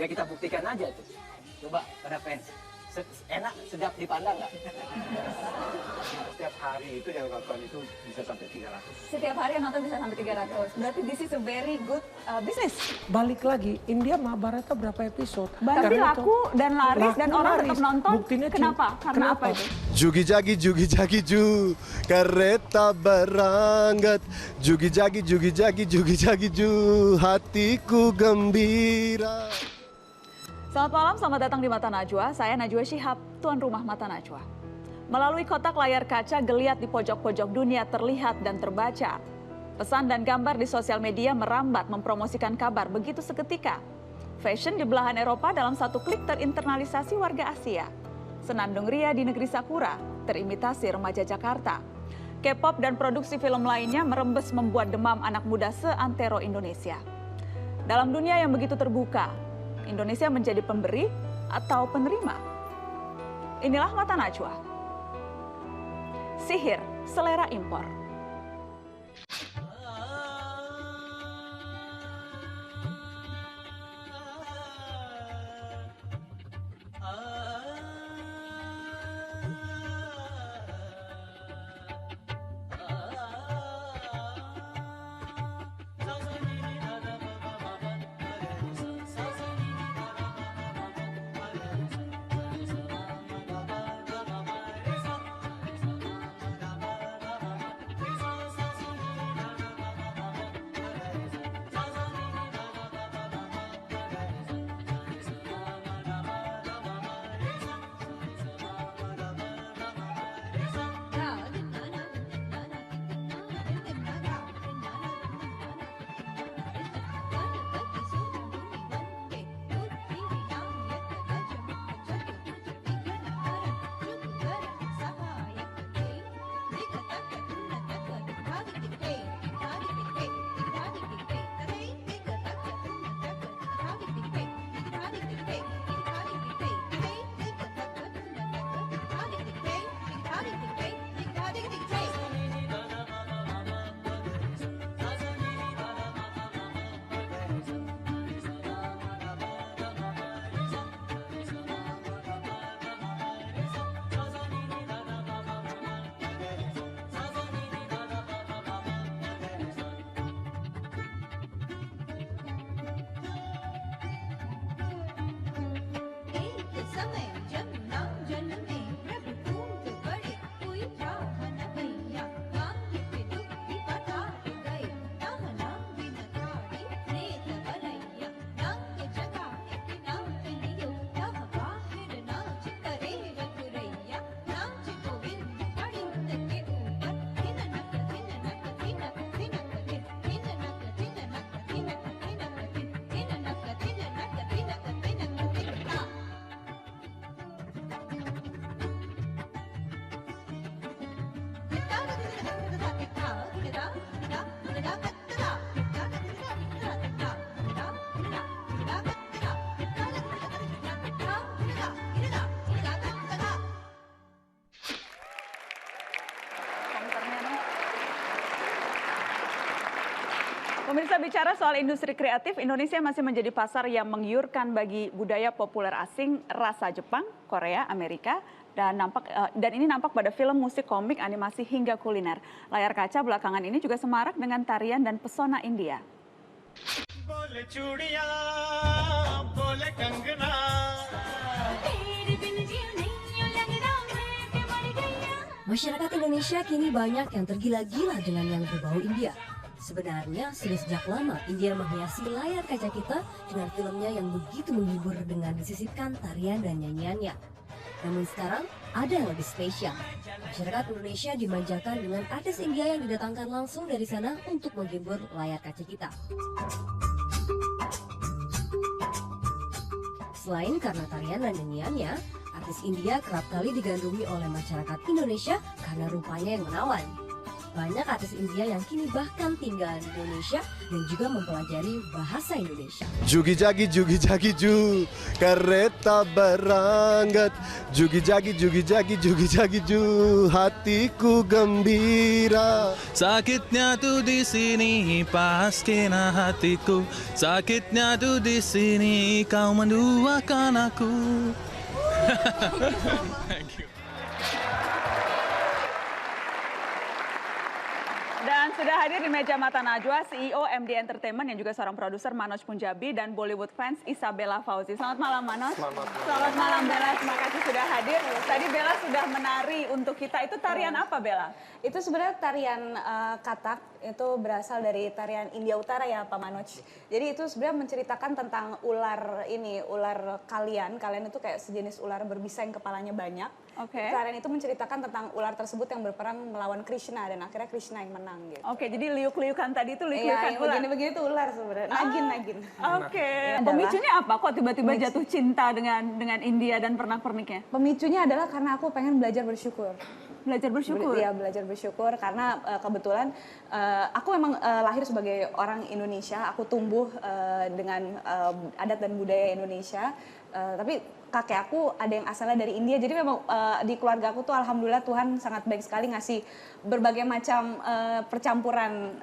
Ya kita buktikan aja tuh. Coba pada fans. Enak, sedap dipandang nggak? Setiap hari itu yang nonton itu bisa sampai 300. Setiap hari yang nonton bisa sampai 300. Berarti this is a very good business. Balik lagi, India Mahabharata berapa episode? Tapi Karena laku dan laris dan orang tetap nonton. Buktinya Kenapa? Karena apa itu? Jugi jagi ju, kereta berangkat. Jugi jagi ju, hatiku gembira. Selamat malam, selamat datang di Mata Najwa. Saya Najwa Shihab, tuan rumah Mata Najwa. Melalui kotak layar kaca, geliat di pojok-pojok dunia terlihat dan terbaca. Pesan dan gambar di sosial media merambat mempromosikan kabar begitu seketika. Fashion di belahan Eropa dalam satu klik terinternalisasi warga Asia. Senandung ria di negeri Sakura, terimitasi remaja Jakarta. K-pop dan produksi film lainnya merembes membuat demam anak muda seantero Indonesia. Dalam dunia yang begitu terbuka, Indonesia menjadi pemberi atau penerima? Inilah Mata Najwa. Sihir selera impor. Pemirsa, bicara soal industri kreatif, Indonesia masih menjadi pasar yang menggiurkan bagi budaya populer asing, rasa Jepang, Korea, Amerika, dan ini nampak pada film, musik, komik, animasi hingga kuliner. Layar kaca belakangan ini juga semarak dengan tarian dan pesona India. Masyarakat Indonesia kini banyak yang tergila-gila dengan yang berbau India. Sebenarnya sudah sejak lama India menghiasi layar kaca kita dengan filmnya yang begitu menghibur dengan disisipkan tarian dan nyanyiannya. Namun sekarang ada yang lebih spesial. Masyarakat Indonesia dimanjakan dengan artis India yang didatangkan langsung dari sana untuk menghibur layar kaca kita. Selain karena tarian dan nyanyiannya, artis India kerap kali digandrungi oleh masyarakat Indonesia karena rupanya yang menawan. Banyak artis India yang kini bahkan tinggal di Indonesia dan juga mempelajari bahasa Indonesia. Jugi jagi ju, kereta berangkat. Jugi jagi ju, hatiku gembira. Sakitnya tuh di sini pas kena hatiku. Sakitnya tuh di sini kau menduakan aku. Thank you. Dan sudah hadir di meja Mata Najwa CEO MD Entertainment yang juga seorang produser Manoj Punjabi dan Bollywood fans Isabella Fauzi. Selamat malam Manoj. Selamat malam Bella, terima kasih sudah hadir. Tadi Bella sudah menari untuk kita. Itu tarian apa Bella? Itu sebenarnya tarian Kathak, itu berasal dari tarian India Utara ya Pak Manoj. Jadi itu sebenarnya menceritakan tentang ular ini, ular kalian. Kalian itu kayak sejenis ular berbisa yang kepalanya banyak. Oke. Tarian itu menceritakan tentang ular tersebut yang berperang melawan Krishna dan akhirnya Krishna yang menang gitu. Oke, jadi liuk-liukan tadi itu Iya, liuk-liukan yang ular. begini-begini itu ular sebenarnya. Nagin. Oke. Adalah- Pemicunya apa? Kok tiba-tiba jatuh cinta dengan India dan pernak-perniknya? Pemicunya adalah karena aku pengen belajar bersyukur. Belajar bersyukur. Iya, belajar bersyukur karena kebetulan aku memang lahir sebagai orang Indonesia. Aku tumbuh dengan adat dan budaya Indonesia. Tapi kakek aku ada yang asalnya dari India. Jadi memang di keluarga aku tuh alhamdulillah Tuhan sangat baik sekali ngasih berbagai macam percampuran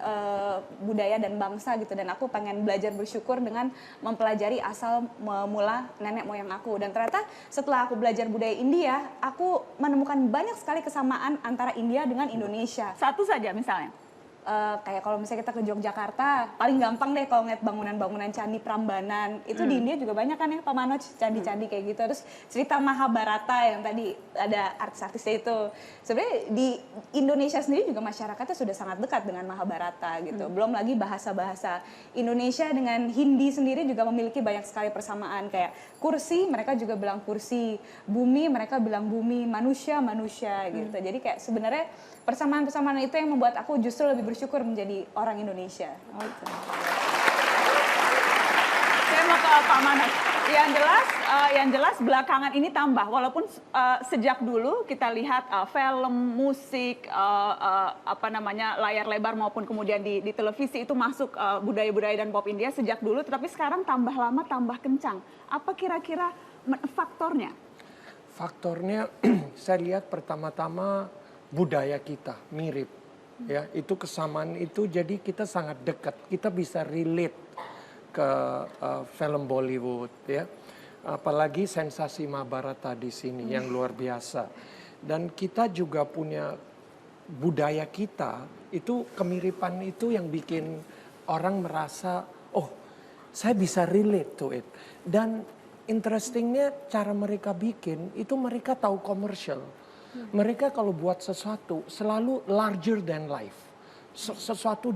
budaya dan bangsa gitu. Dan aku pengen belajar bersyukur dengan mempelajari asal mula nenek moyang aku. Dan ternyata setelah aku belajar budaya India, aku menemukan banyak sekali kesamaan antara India dengan Indonesia. Satu saja misalnya. Kayak kalau misalnya kita ke Yogyakarta, paling gampang deh kalau ngeliat bangunan-bangunan candi Prambanan. Itu di India juga banyak kan ya Pak Manoj, candi-candi kayak gitu. Terus cerita Mahabharata yang tadi ada artis-artisnya itu. Sebenarnya di Indonesia sendiri juga masyarakatnya sudah sangat dekat dengan Mahabharata gitu. Belum lagi bahasa-bahasa Indonesia dengan Hindi sendiri juga memiliki banyak sekali persamaan. Kayak kursi, mereka juga bilang kursi. Bumi, mereka bilang bumi. Manusia, manusia gitu. Jadi kayak sebenarnya persamaan-persamaan itu yang membuat aku justru lebih bersyukur menjadi orang Indonesia. Saya mau ke Pak Manoj. Yang jelas belakangan ini tambah. Walaupun sejak dulu kita lihat film, musik, layar lebar maupun kemudian di televisi itu masuk budaya-budaya dan pop India sejak dulu. Tetapi sekarang tambah lama tambah kencang. Apa kira-kira faktornya? Faktornya saya lihat pertama-tama budaya kita mirip. Ya, itu kesamaan itu jadi kita sangat dekat. Kita bisa relate ke film Bollywood ya. Apalagi sensasi Mahabharata di sini yang luar biasa. Dan kita juga punya budaya kita itu kemiripan itu yang bikin orang merasa oh, saya bisa relate to it. Dan interestingnya cara mereka bikin itu mereka tahu komersial. Mereka kalau buat sesuatu selalu larger than life. Sesuatu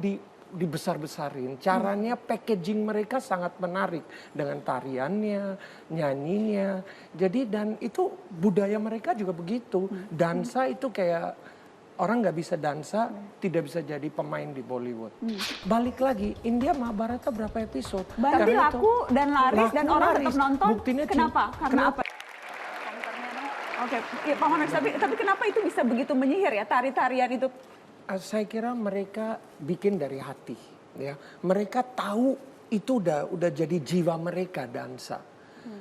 dibesar-besarin. Caranya packaging mereka sangat menarik dengan tariannya, nyanyinya. Jadi dan itu budaya mereka juga begitu. Dansa itu kayak orang nggak bisa dansa, tidak bisa jadi pemain di Bollywood. Balik lagi, India Mahabharata berapa episode? Berarti Karena laku dan laris dan laku, orang laris. tetap nonton. Buktinya Kenapa? Karena kenapa? apa? Oke, ya, Pak Manoj, tapi kenapa itu bisa begitu menyihir ya tari-tarian itu? Saya kira mereka bikin dari hati, ya. Mereka tahu itu udah jadi jiwa mereka dansa,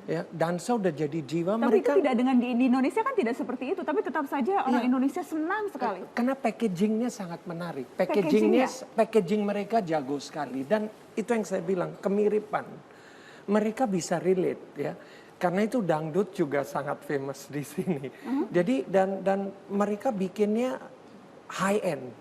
ya. Dansa udah jadi jiwa Tapi mereka. itu tidak dengan di Indonesia kan tidak seperti itu, tapi tetap saja orang Indonesia senang sekali. Karena packagingnya sangat menarik, Packagingnya? packaging mereka jago sekali dan itu yang saya bilang kemiripan. Mereka bisa relate, ya. Karena itu dangdut juga sangat famous di sini. Jadi dan mereka bikinnya high end.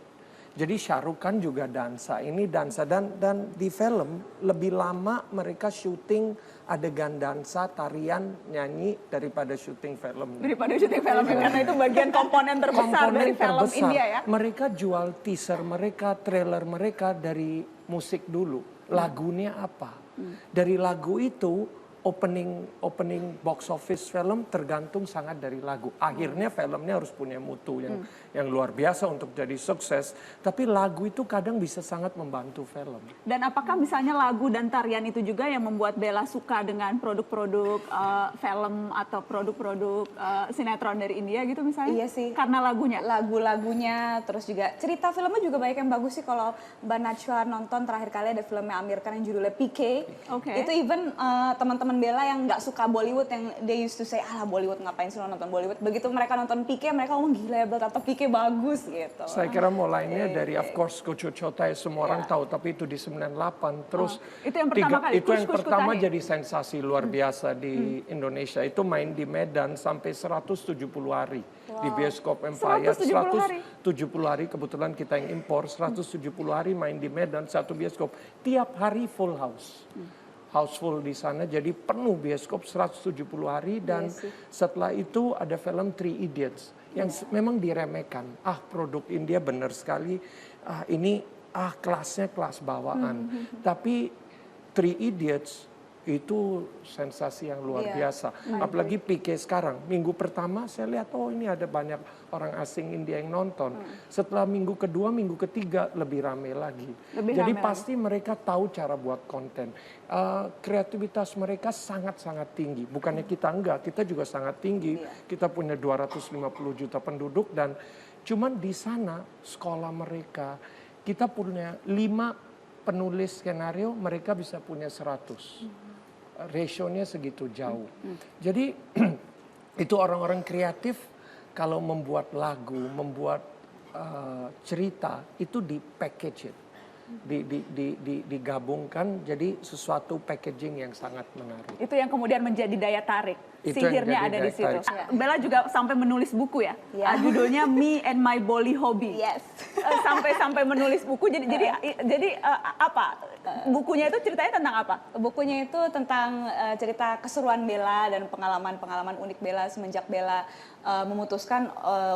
Jadi Shah Rukh Khan juga dansa. Ini dansa dan di film lebih lama mereka syuting adegan dansa, tarian, nyanyi daripada syuting film. Daripada syuting film karena itu bagian komponen terbesar dari film India ya. Mereka jual teaser mereka, trailer mereka dari musik dulu. Lagunya apa? Dari lagu itu opening box office film tergantung sangat dari lagu. Akhirnya filmnya harus punya mutu yang luar biasa untuk jadi sukses. Tapi lagu itu kadang bisa sangat membantu film. Dan apakah misalnya lagu dan tarian itu juga yang membuat Bella suka dengan produk-produk film atau produk-produk sinetron dari India gitu misalnya? Iya sih. Karena lagunya? Lagu-lagunya, terus juga cerita filmnya juga banyak yang bagus sih. Kalau Mbak Najwa nonton terakhir kali ada filmnya Amir Khan yang judulnya PK. Oke. Itu even teman-teman Bella yang nggak suka Bollywood, yang they used to say, alah Bollywood ngapain sih lo nonton Bollywood. Begitu mereka nonton PK, mereka ngomong gila ya Bel, atau PK bagus gitu. Saya kira mulainya dari of course Kucu Cotai semua orang tahu, tapi itu di 98. Terus itu yang pertama kali, itu yang Kuch Kuch pertama Kotai. jadi sensasi luar biasa di Indonesia. Itu main di Medan sampai 170 hari di bioskop Empire. 170 hari? 170 hari, kebetulan kita yang impor. 170 hari main di Medan satu bioskop. Tiap hari full house. House full di sana, jadi penuh bioskop 170 hari. Dan setelah itu ada film Three Idiots yang memang diremehkan. Produk India benar sekali. Ini kelasnya kelas bawaan. Tapi Three Idiots itu sensasi yang luar biasa. Apalagi PK sekarang. Minggu pertama saya lihat, ini ada banyak orang asing India yang nonton. Setelah minggu kedua, minggu ketiga lebih ramai lagi. Jadi pasti mereka tahu cara buat konten. Kreativitas mereka sangat-sangat tinggi. Bukannya kita enggak, kita juga sangat tinggi. Kita punya 250 juta penduduk dan cuman di sana sekolah mereka, kita punya 5 penulis skenario, mereka bisa punya 100. Rasionya segitu jauh. Jadi itu orang-orang kreatif kalau membuat lagu, membuat cerita itu di package it, digabungkan jadi sesuatu packaging yang sangat menarik. Itu yang kemudian menjadi daya tarik. Itu Sihirnya yang ada jadi di daya situ. tarik. Bella juga sampai menulis buku ya. Judulnya Me and My Bolly Hobby. Yes. Sampai menulis buku. Jadi apa? Bukunya itu ceritanya tentang apa? Bukunya itu tentang cerita keseruan Bella dan pengalaman-pengalaman unik Bella semenjak Bella memutuskan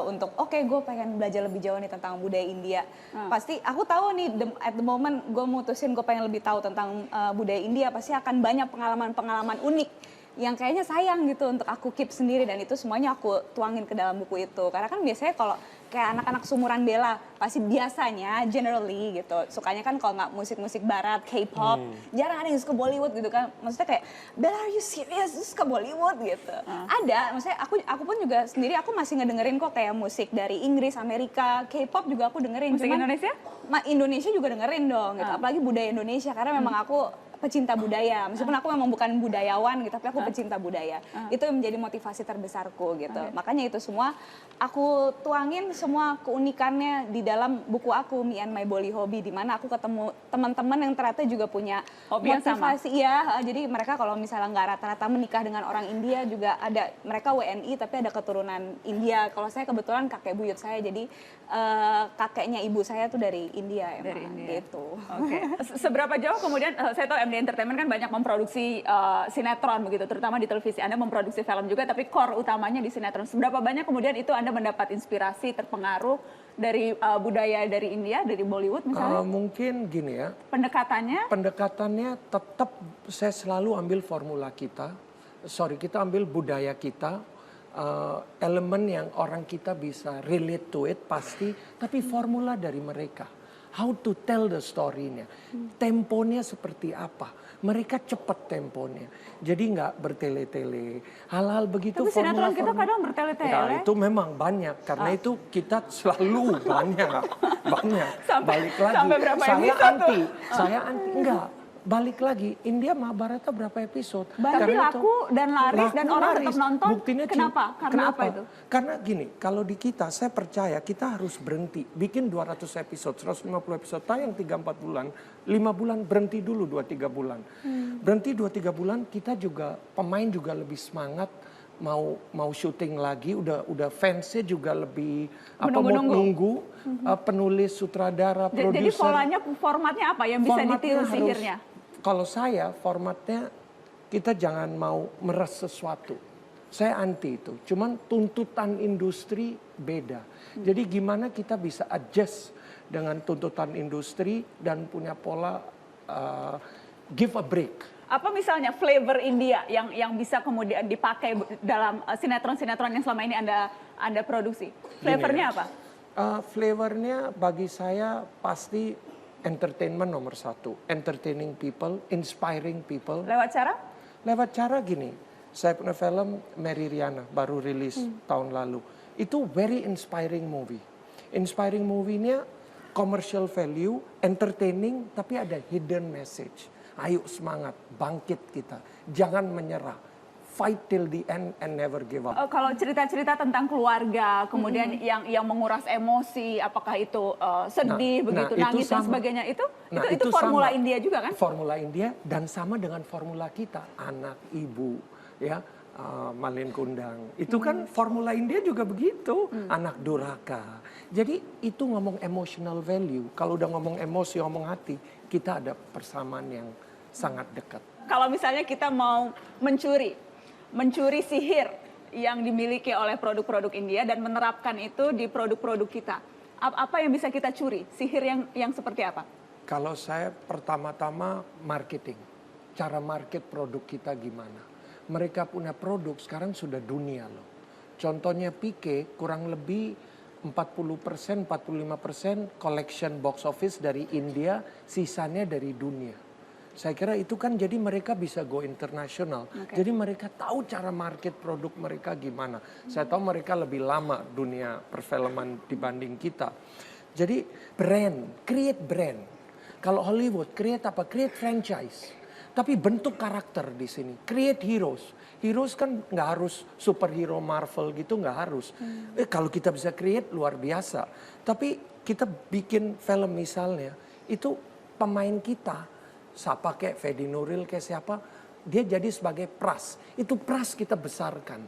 untuk gue pengen belajar lebih jauh nih tentang budaya India. Pasti aku tahu nih at the moment gue mutusin gue pengen lebih tahu tentang budaya India, pasti akan banyak pengalaman-pengalaman unik yang kayaknya sayang gitu untuk aku keep sendiri, dan itu semuanya aku tuangin ke dalam buku itu. Karena kan biasanya kalau kayak anak-anak sumuran Bella pasti biasanya generally gitu sukanya kan kalau nggak musik-musik barat, K-pop, jarang ada yang suka Bollywood gitu kan. Maksudnya kayak, Bella are you serious? You suka Bollywood gitu. Ada, maksudnya aku pun juga sendiri aku masih ngedengerin kok kayak musik dari Inggris, Amerika, K-pop juga aku dengerin. Musik Indonesia? Indonesia juga dengerin dong gitu. Apalagi budaya Indonesia karena memang aku pecinta budaya, meskipun aku memang bukan budayawan gitu, tapi aku pecinta budaya. Itu yang menjadi motivasi terbesarku gitu. Makanya itu semua aku tuangin semua keunikannya di dalam buku aku Me and My Bolly Hobby, di mana aku ketemu teman-teman yang ternyata juga punya hobi yang motivasi. Iya, jadi mereka kalau misalnya nggak rata-rata menikah dengan orang India juga ada, mereka WNI tapi ada keturunan India. Kalau saya kebetulan kakek buyut saya, jadi kakeknya ibu saya tuh dari India emang. Dari India. Gitu. Oke. Seberapa jauh kemudian saya tahu MD Entertainment kan banyak memproduksi sinetron begitu, terutama di televisi. Anda memproduksi film juga, tapi core utamanya di sinetron. Seberapa banyak kemudian itu Anda mendapat inspirasi, terpengaruh dari budaya dari India, dari Bollywood misalnya? Mungkin gini ya. Pendekatannya tetap saya selalu ambil formula kita. Kita ambil budaya kita. Elemen yang orang kita bisa relate to it pasti, tapi formula dari mereka. How to tell the story-nya. Temponya seperti apa. Mereka cepat temponya. Jadi nggak bertele-tele. Hal-hal begitu. Tapi sinetron kita kadang bertele-tele. Ya, itu memang banyak. Karena itu kita selalu banyak. Balik lagi. Sampai berapa episode? Saya anti. Enggak. Balik lagi, India Mahabharata berapa episode? Tapi laku dan laris dan orang tetap nonton. Buktinya Kenapa? Karena apa itu? Karena gini, kalau di kita, saya percaya kita harus berhenti. Bikin 200 episode, 150 episode, tayang 3-4 bulan, 5 bulan, berhenti dulu 2-3 bulan. Berhenti 2-3 bulan, kita juga, pemain juga lebih semangat, mau syuting lagi, udah fansnya juga lebih menunggu, penulis, sutradara, produser. Jadi polanya, formatnya apa yang bisa ditiru sihirnya? Kalau saya formatnya kita jangan mau meres sesuatu. Saya anti itu. Cuman tuntutan industri beda. Jadi gimana kita bisa adjust dengan tuntutan industri dan punya pola give a break. Apa misalnya flavor India yang bisa kemudian dipakai dalam sinetron-sinetron yang selama ini Anda produksi? Flavornya apa? Flavornya bagi saya pasti entertainment nomor satu. Entertaining people, inspiring people. Lewat cara? Lewat cara gini, saya punya film Mary Riana baru rilis tahun lalu. Itu very inspiring movie. Inspiring movie-nya commercial value, entertaining, tapi ada hidden message. Ayo semangat, bangkit kita. Jangan menyerah. Fight till the end and never give up. Kalau cerita-cerita tentang keluarga, kemudian yang menguras emosi, apakah itu sedih, begitu, itu nangis dan sama. sebagainya, itu Itu formula sama. India juga kan? Formula India dan sama dengan formula kita, anak, ibu, ya, Malin Kundang. Itu kan formula India juga begitu, anak durhaka. Jadi itu ngomong emotional value. Kalau udah ngomong emosi, ngomong hati, kita ada persamaan yang sangat dekat. Kalau misalnya kita mau mencuri sihir yang dimiliki oleh produk-produk India dan menerapkan itu di produk-produk kita. Apa yang bisa kita curi? Sihir yang seperti apa? Kalau saya pertama-tama marketing. Cara market produk kita gimana. Mereka punya produk sekarang sudah dunia loh. Contohnya Pique kurang lebih 40%, 45% collection box office dari India, sisanya dari dunia. Saya kira itu kan jadi mereka bisa go internasional. Jadi mereka tahu cara market produk mereka gimana. Saya tahu mereka lebih lama dunia perfilman dibanding kita. Jadi create brand. Kalau Hollywood create apa? Create franchise. Tapi bentuk karakter di sini. Create heroes. Heroes kan nggak harus superhero Marvel gitu, nggak harus. Kalau kita bisa create luar biasa. Tapi kita bikin film misalnya, itu pemain kita. Siapa kayak Fedi Nuril kayak siapa, dia jadi sebagai Pras. Itu Pras kita besarkan.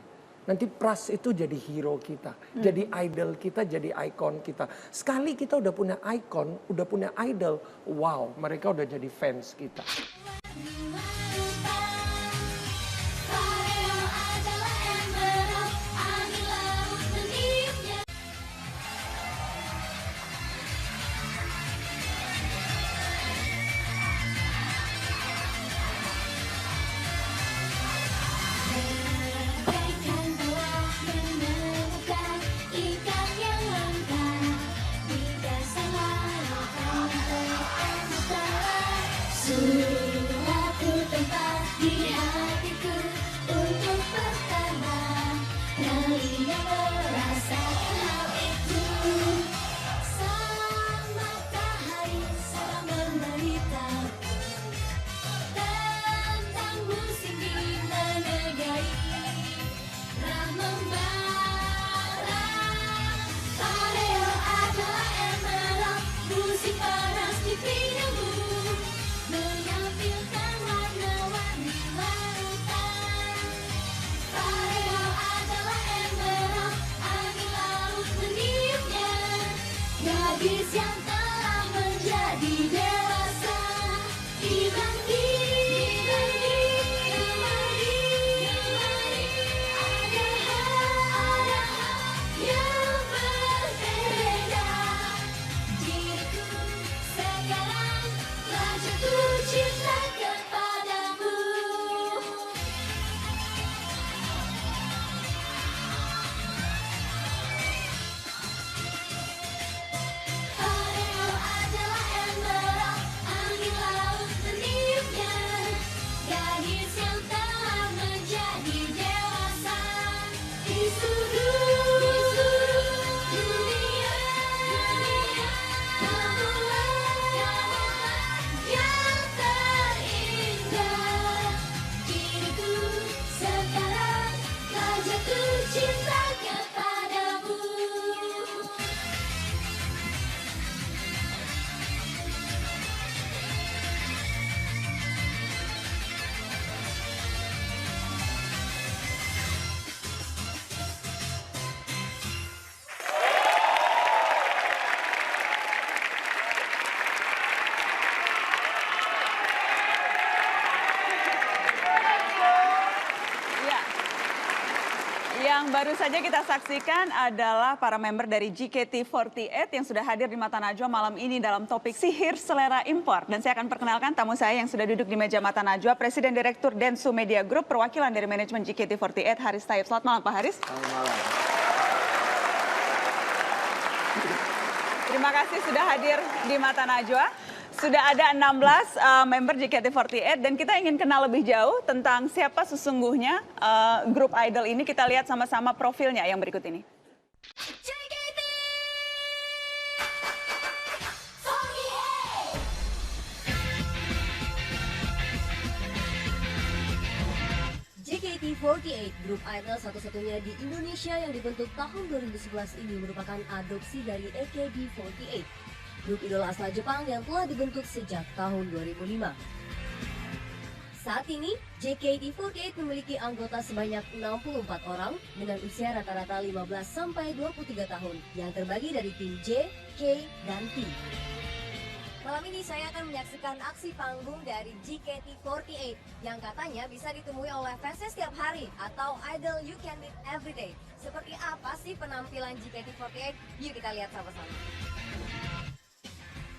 Nanti Pras itu jadi hero kita, jadi idol kita, jadi ikon kita. Sekali kita udah punya ikon, udah punya idol, wow, mereka udah jadi fans kita. Sudah Yang baru saja kita saksikan adalah para member dari JKT48 yang sudah hadir di Mata Najwa malam ini dalam topik sihir selera impor. Dan saya akan perkenalkan tamu saya yang sudah duduk di meja Mata Najwa, Presiden Direktur Densu Media Group, perwakilan dari manajemen JKT48, Haris Taib. Selamat malam Pak Haris. Selamat malam. Terima kasih sudah hadir di Mata Najwa. Sudah ada 16 member JKT48 dan kita ingin kenal lebih jauh tentang siapa sesungguhnya grup idol ini. Kita lihat sama-sama profilnya yang berikut ini. JKT48, grup idol satu-satunya di Indonesia yang dibentuk tahun 2011 ini merupakan adopsi dari AKB48. Grup idola asal Jepang yang telah dibentuk sejak tahun 2005. Saat ini, JKT48 memiliki anggota sebanyak 64 orang dengan usia rata-rata 15-23 tahun yang terbagi dari tim J, K, dan T. Malam ini saya akan menyaksikan aksi panggung dari JKT48 yang katanya bisa ditemui oleh fansnya setiap hari atau idol you can meet every day. Seperti apa sih penampilan JKT48? Yuk kita lihat sama-sama.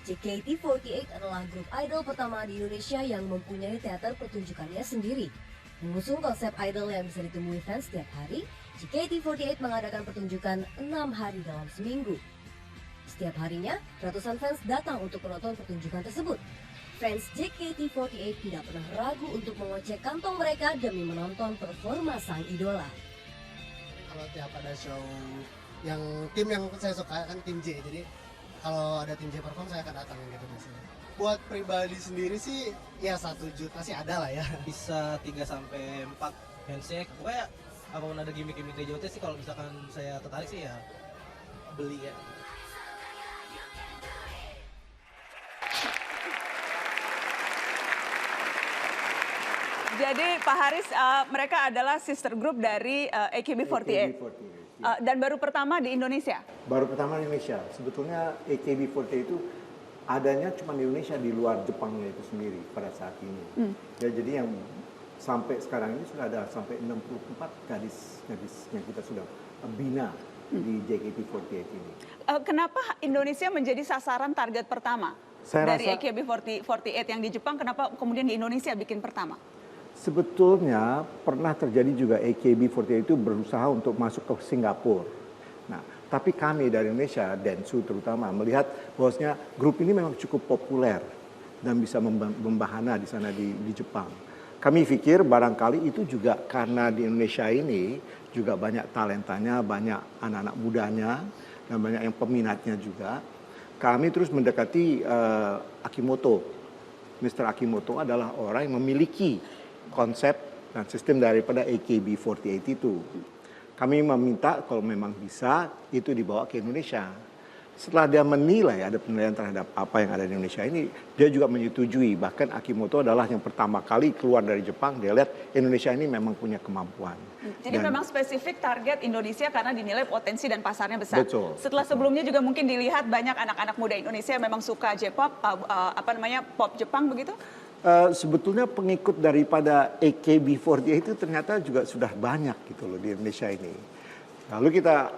JKT48 adalah grup idol pertama di Indonesia yang mempunyai teater pertunjukannya sendiri. Mengusung konsep idol yang bisa ditemui fans setiap hari, JKT48 mengadakan pertunjukan 6 hari dalam seminggu. Setiap harinya, ratusan fans datang untuk menonton pertunjukan tersebut. Fans JKT48 tidak pernah ragu untuk mengocek kantong mereka demi menonton performa sang idola. Kalau tiap ada show yang tim yang saya suka kan tim J, jadi kalau ada tim J perform saya akan datang gitu biasanya. Buat pribadi sendiri sih ya 1 juta sih ada lah ya. Bisa 3-4 handshake. Pokoknya apapun ada gimmick-gimmick JOT sih kalau misalkan saya tertarik sih ya beli ya. Jadi Pak Haris, mereka adalah sister group dari AKB48. Dan baru pertama di Indonesia? Baru pertama di Indonesia. Sebetulnya AKB48 itu adanya cuma di Indonesia, di luar Jepangnya itu sendiri pada saat ini. Ya, jadi yang sampai sekarang ini sudah ada sampai 64 gadis yang kita sudah bina di JKT48 ini. Kenapa Indonesia menjadi sasaran target pertama dari AKB48 yang di Jepang? Kenapa kemudian di Indonesia bikin pertama? Sebetulnya pernah terjadi juga AKB48 itu berusaha untuk masuk ke Singapura. Nah, tapi kami dari Indonesia, Densu terutama, melihat bahwasanya grup ini memang cukup populer dan bisa membahana di sana di Jepang. Kami pikir barangkali itu juga karena di Indonesia ini juga banyak talentanya, banyak anak-anak mudanya, dan banyak yang peminatnya juga. Kami terus mendekati Akimoto. Mr. Akimoto adalah orang yang memiliki konsep dan sistem daripada AKB48 itu. Kami meminta kalau memang bisa itu dibawa ke Indonesia. Setelah dia menilai, ada penilaian terhadap apa yang ada di Indonesia ini, dia juga menyetujui. Bahkan Akimoto adalah yang pertama kali keluar dari Jepang, dia lihat Indonesia ini memang punya kemampuan. Jadi memang spesifik target Indonesia karena dinilai potensi dan pasarnya besar. Betul. Setelah sebelumnya juga mungkin dilihat banyak anak-anak muda Indonesia yang memang suka J-pop, pop Jepang begitu? Sebetulnya pengikut daripada AKB48 itu ternyata juga sudah banyak gitu loh di Indonesia ini. Lalu kita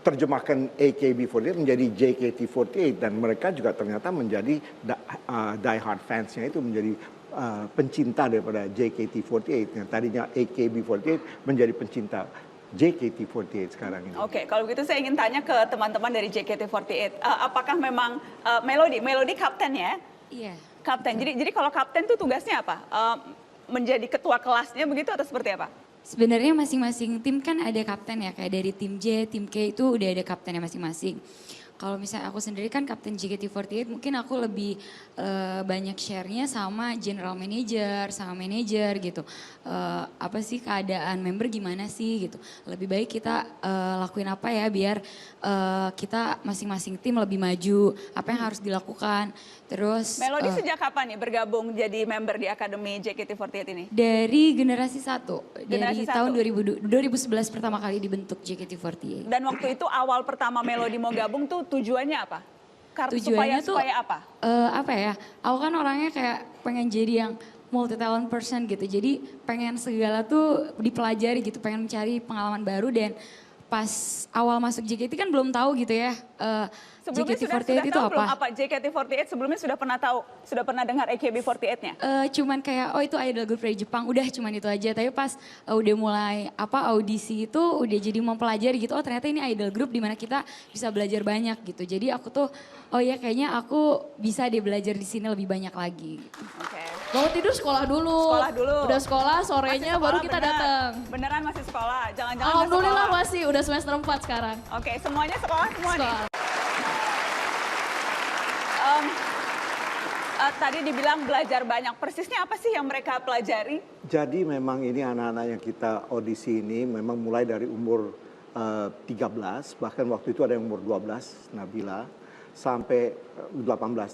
terjemahkan AKB48 menjadi JKT48 dan mereka juga ternyata menjadi die hard fansnya itu menjadi pencinta daripada JKT48 yang tadinya AKB48 menjadi pencinta JKT48 sekarang ini. Oke, kalau begitu saya ingin tanya ke teman-teman dari JKT48, apakah memang Melody kapten ya? Iya. Kapten. Jadi kalau kapten itu tugasnya apa? Menjadi ketua kelasnya begitu atau seperti apa? Sebenarnya masing-masing tim kan ada kapten ya, kayak dari tim J, tim K itu udah ada kaptennya masing-masing. Kalau misalnya aku sendiri kan kapten JKT48, mungkin aku lebih banyak share-nya sama general manager, sama manager gitu. Apa sih keadaan member gimana sih gitu. Lebih baik kita lakuin apa ya biar kita masing-masing tim lebih maju, apa yang harus dilakukan. Terus Melody sejak kapan nih bergabung jadi member di Akademi JKT48 ini? Dari generasi 1, Generasi dari tahun 2011 pertama kali dibentuk JKT48. Dan waktu itu awal pertama Melody mau gabung tuh tujuannya apa? Tujuannya supaya apa? Apa ya, aku kan orangnya kayak pengen jadi yang multi talent person gitu. Jadi pengen segala tuh dipelajari gitu, pengen mencari pengalaman baru dan pas awal masuk JKT kan belum tahu gitu ya. Sebelumnya sudah JKT48 itu tahu belum apa? apa JKT48 sebelumnya sudah pernah tahu, sudah pernah dengar AKB48-nya? Cuman kayak oh itu idol group dari Jepang, udah cuman itu aja. Tapi pas udah mulai audisi itu udah jadi mempelajari gitu. Oh ternyata ini idol group di mana kita bisa belajar banyak gitu. Jadi aku tuh oh ya kayaknya aku bisa deh belajar di sini lebih banyak lagi. Gitu. Oke. Bangun tidur sekolah dulu. Sekolah dulu. Udah sekolah, sorenya Masih baru sekolah, kita bener. datang. Beneran masih sekolah, jangan-jangan nggak Alhamdulillah sekolah. masih, udah semester 4 sekarang. Oke, semuanya sekolah semua nih. Sekolah. Tadi dibilang belajar banyak, persisnya apa sih yang mereka pelajari? Jadi memang ini anak-anak yang kita audisi ini memang mulai dari umur 13, bahkan waktu itu ada yang umur 12, Nabila, sampai 18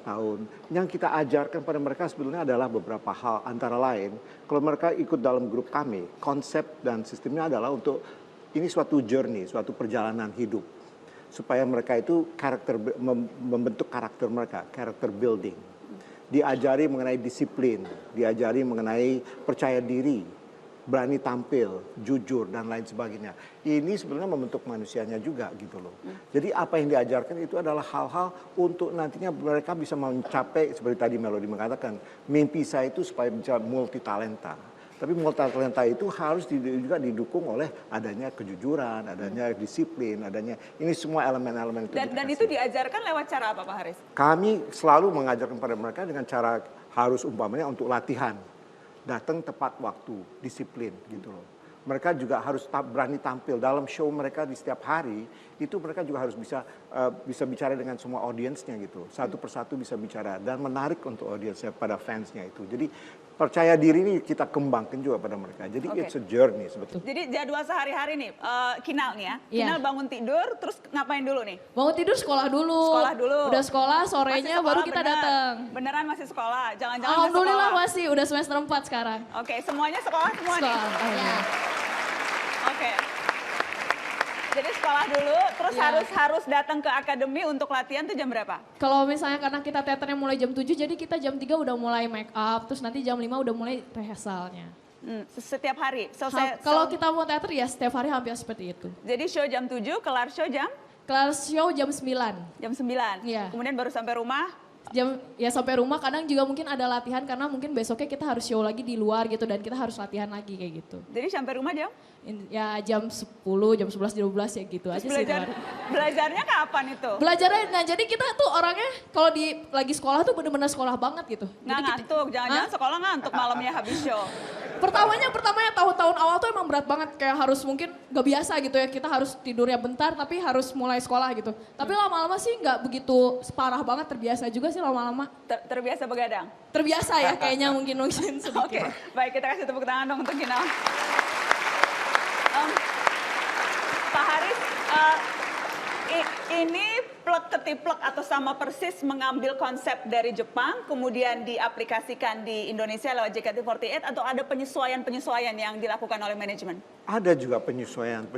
tahun. Yang kita ajarkan pada mereka sebetulnya adalah beberapa hal, antara lain, kalau mereka ikut dalam grup kami, konsep dan sistemnya adalah untuk, ini suatu journey, suatu perjalanan hidup. Supaya mereka itu membentuk karakter mereka, character building. Diajari mengenai disiplin, diajari mengenai percaya diri, berani tampil, jujur, dan lain sebagainya. Ini sebenarnya membentuk manusianya juga gitu loh. Jadi apa yang diajarkan itu adalah hal-hal untuk nantinya mereka bisa mencapai, seperti tadi Melody mengatakan, mimpi saya itu supaya bisa multi talenta. Tapi multi talenta itu harus juga didukung oleh adanya kejujuran, adanya disiplin, adanya ini semua elemen-elemen itu. Dan itu diajarkan lewat cara apa Pak Haris? Kami selalu mengajarkan pada mereka dengan cara harus umpamanya untuk latihan. Datang tepat waktu, disiplin gitu loh. Mereka juga harus berani tampil dalam show mereka di setiap hari. Itu mereka juga harus bisa bicara dengan semua audiensnya gitu. Satu persatu bisa bicara dan menarik untuk audiensnya pada fansnya itu. Jadi percaya diri ini kita kembangkan juga pada mereka. Jadi it's a journey sebetulnya. Jadi jadwal sehari-hari nih, Kinal nih ya. Iya. Kinal bangun tidur, terus ngapain dulu nih? Bangun tidur sekolah dulu. Sekolah dulu. Udah sekolah, Masih sorenya sekolah, baru kita bener. datang. Beneran masih sekolah, jangan-jangan nggak Alhamdulillah sekolah. masih, udah semester 4 sekarang. Oke, semuanya sekolah semua nih? Sekolah. Oh, iya. Oke. Jadi sekolah dulu, terus Iya. harus datang ke akademi untuk latihan tuh jam berapa? Kalau misalnya karena kita teaternya mulai jam 7, jadi kita jam 3 udah mulai make up, terus nanti jam 5 udah mulai rehearsalnya. Setiap hari? Kalau kita mau teater ya setiap hari hampir seperti itu. Jadi show jam 7, kelar show jam? Kelar show jam 9. Jam 9? Iya. Kemudian baru sampai rumah? Ya sampai rumah kadang juga mungkin ada latihan karena mungkin besoknya kita harus show lagi di luar gitu dan kita harus latihan lagi kayak gitu. Jadi sampai rumah jam? Ya jam 10, jam 11, jam 12 ya gitu aja sih. Belajarnya kapan itu? Belajarnya, nah jadi kita tuh orangnya kalau lagi sekolah tuh bener-bener sekolah banget gitu. Nggak ngantuk, jangan-jangan sekolah ngantuk malamnya habis show. Pertamanya tahun-tahun awal tuh emang berat banget kayak harus mungkin gak biasa gitu ya kita harus tidurnya bentar tapi harus mulai sekolah gitu. Tapi lama-lama sih nggak begitu parah banget, terbiasa juga sih lama-lama. Terbiasa begadang? Terbiasa ya kayaknya mungkin sedikit. Oke, baik kita kasih tepuk tangan dong untuk Kinal. Pak Haris, ini plek ketiplek atau sama persis mengambil konsep dari Jepang kemudian diaplikasikan di Indonesia lewat JKT48 atau ada penyesuaian-penyesuaian yang dilakukan oleh manajemen? Ada juga penyesuaian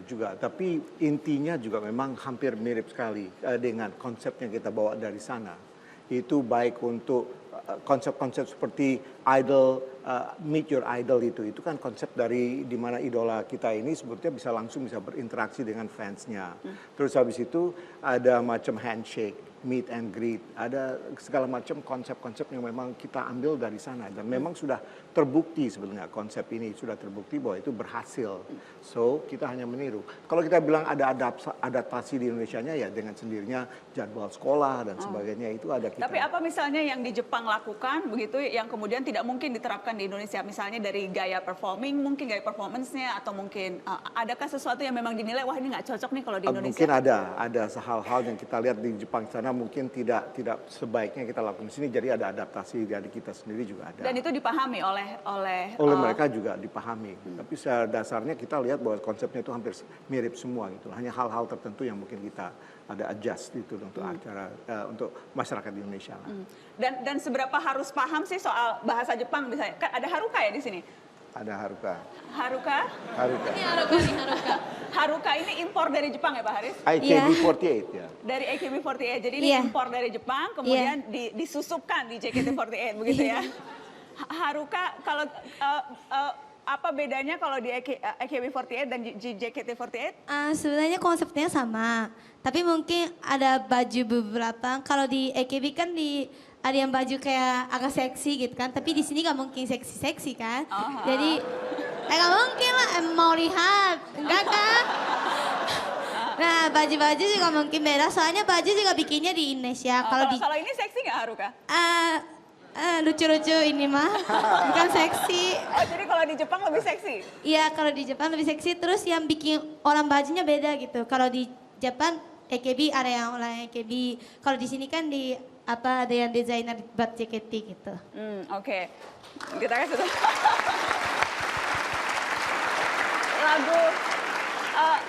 juga, tapi intinya juga memang hampir mirip sekali dengan konsep yang kita bawa dari sana. Itu baik untuk konsep-konsep seperti idol, meet your idol itu kan konsep dari di mana idola kita ini sebetulnya bisa langsung bisa berinteraksi dengan fansnya. Terus habis itu ada macam handshake, meet and greet, ada segala macam konsep-konsep yang memang kita ambil dari sana dan memang sudah terbukti sebenarnya konsep ini sudah terbukti bahwa itu berhasil. So kita hanya meniru. Kalau kita bilang ada adaptasi di Indonesianya ya dengan sendirinya jadwal sekolah dan sebagainya itu ada kita. Tapi apa misalnya yang di Jepang lakukan begitu yang kemudian tidak mungkin diterapkan di Indonesia, misalnya dari gaya performing, mungkin gaya performance-nya atau mungkin adakah sesuatu yang memang dinilai wah ini nggak cocok nih kalau di Indonesia? Mungkin ada hal-hal yang kita lihat di Jepang sana mungkin tidak sebaiknya kita lakukan di sini, jadi ada adaptasi dari kita sendiri juga ada. Dan itu dipahami oleh mereka juga dipahami. Tapi secara dasarnya kita lihat bahwa konsepnya itu hampir mirip semua gitu. Hanya hal-hal tertentu yang mungkin kita ada adjust itu untuk acara untuk masyarakat di Indonesia. Dan seberapa harus paham sih soal bahasa Jepang misalnya? Kan ada Haruka ya di sini? Ada Haruka. Haruka? Haruka. Ini Haruka. Haruka ini impor dari Jepang ya Pak Haris? AKB48 ya. Dari AKB48, jadi ini impor dari Jepang kemudian disusupkan di JKT48 begitu ya? Haruka, kalau apa bedanya kalau di AKB48 dan JKT48? Sebenarnya konsepnya sama, tapi mungkin ada baju beberapa. Kalau di AKB kan ada yang baju kayak agak seksi gitu kan, tapi di sini nggak mungkin seksi-seksi kan. Jadi nggak mungkin lah, mau lihat, enggak kan? Nah baju-baju juga mungkin beda, soalnya baju juga bikinnya di Indonesia. Kalau ini seksi nggak Haruka? Lucu-lucu ini mah, bukan seksi. Oh jadi kalau di Jepang lebih seksi? Iya kalau di Jepang lebih seksi, terus yang bikin orang bajunya beda gitu. Kalau di Jepang AKB ada yang orang AKB, kalau di sini kan ada yang desainer buat JKT gitu. Oke. Kita kasih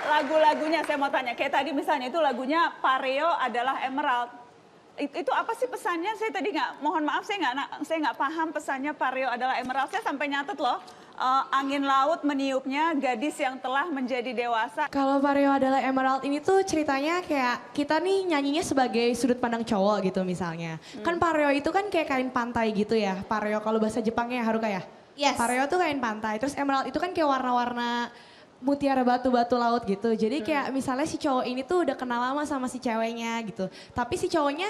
lagu-lagunya saya mau tanya. Kayak tadi misalnya itu lagunya Pareo adalah Emerald. Itu apa sih pesannya? Saya tadi mohon maaf saya nggak paham pesannya Pareo adalah Emerald. Saya sampai nyatet loh. Angin laut meniupnya gadis yang telah menjadi dewasa. Kalau Pareo adalah Emerald ini tuh ceritanya kayak kita nih nyanyinya sebagai sudut pandang cowok gitu misalnya. Kan Pareo itu kan kayak kain pantai gitu ya. Pareo kalau bahasa Jepangnya Haruka ya? Yes. Pareo tuh kain pantai. Terus Emerald itu kan kayak warna-warna mutiara batu-batu laut gitu. Jadi kayak misalnya si cowok ini tuh udah kenal lama sama si ceweknya gitu. Tapi si cowoknya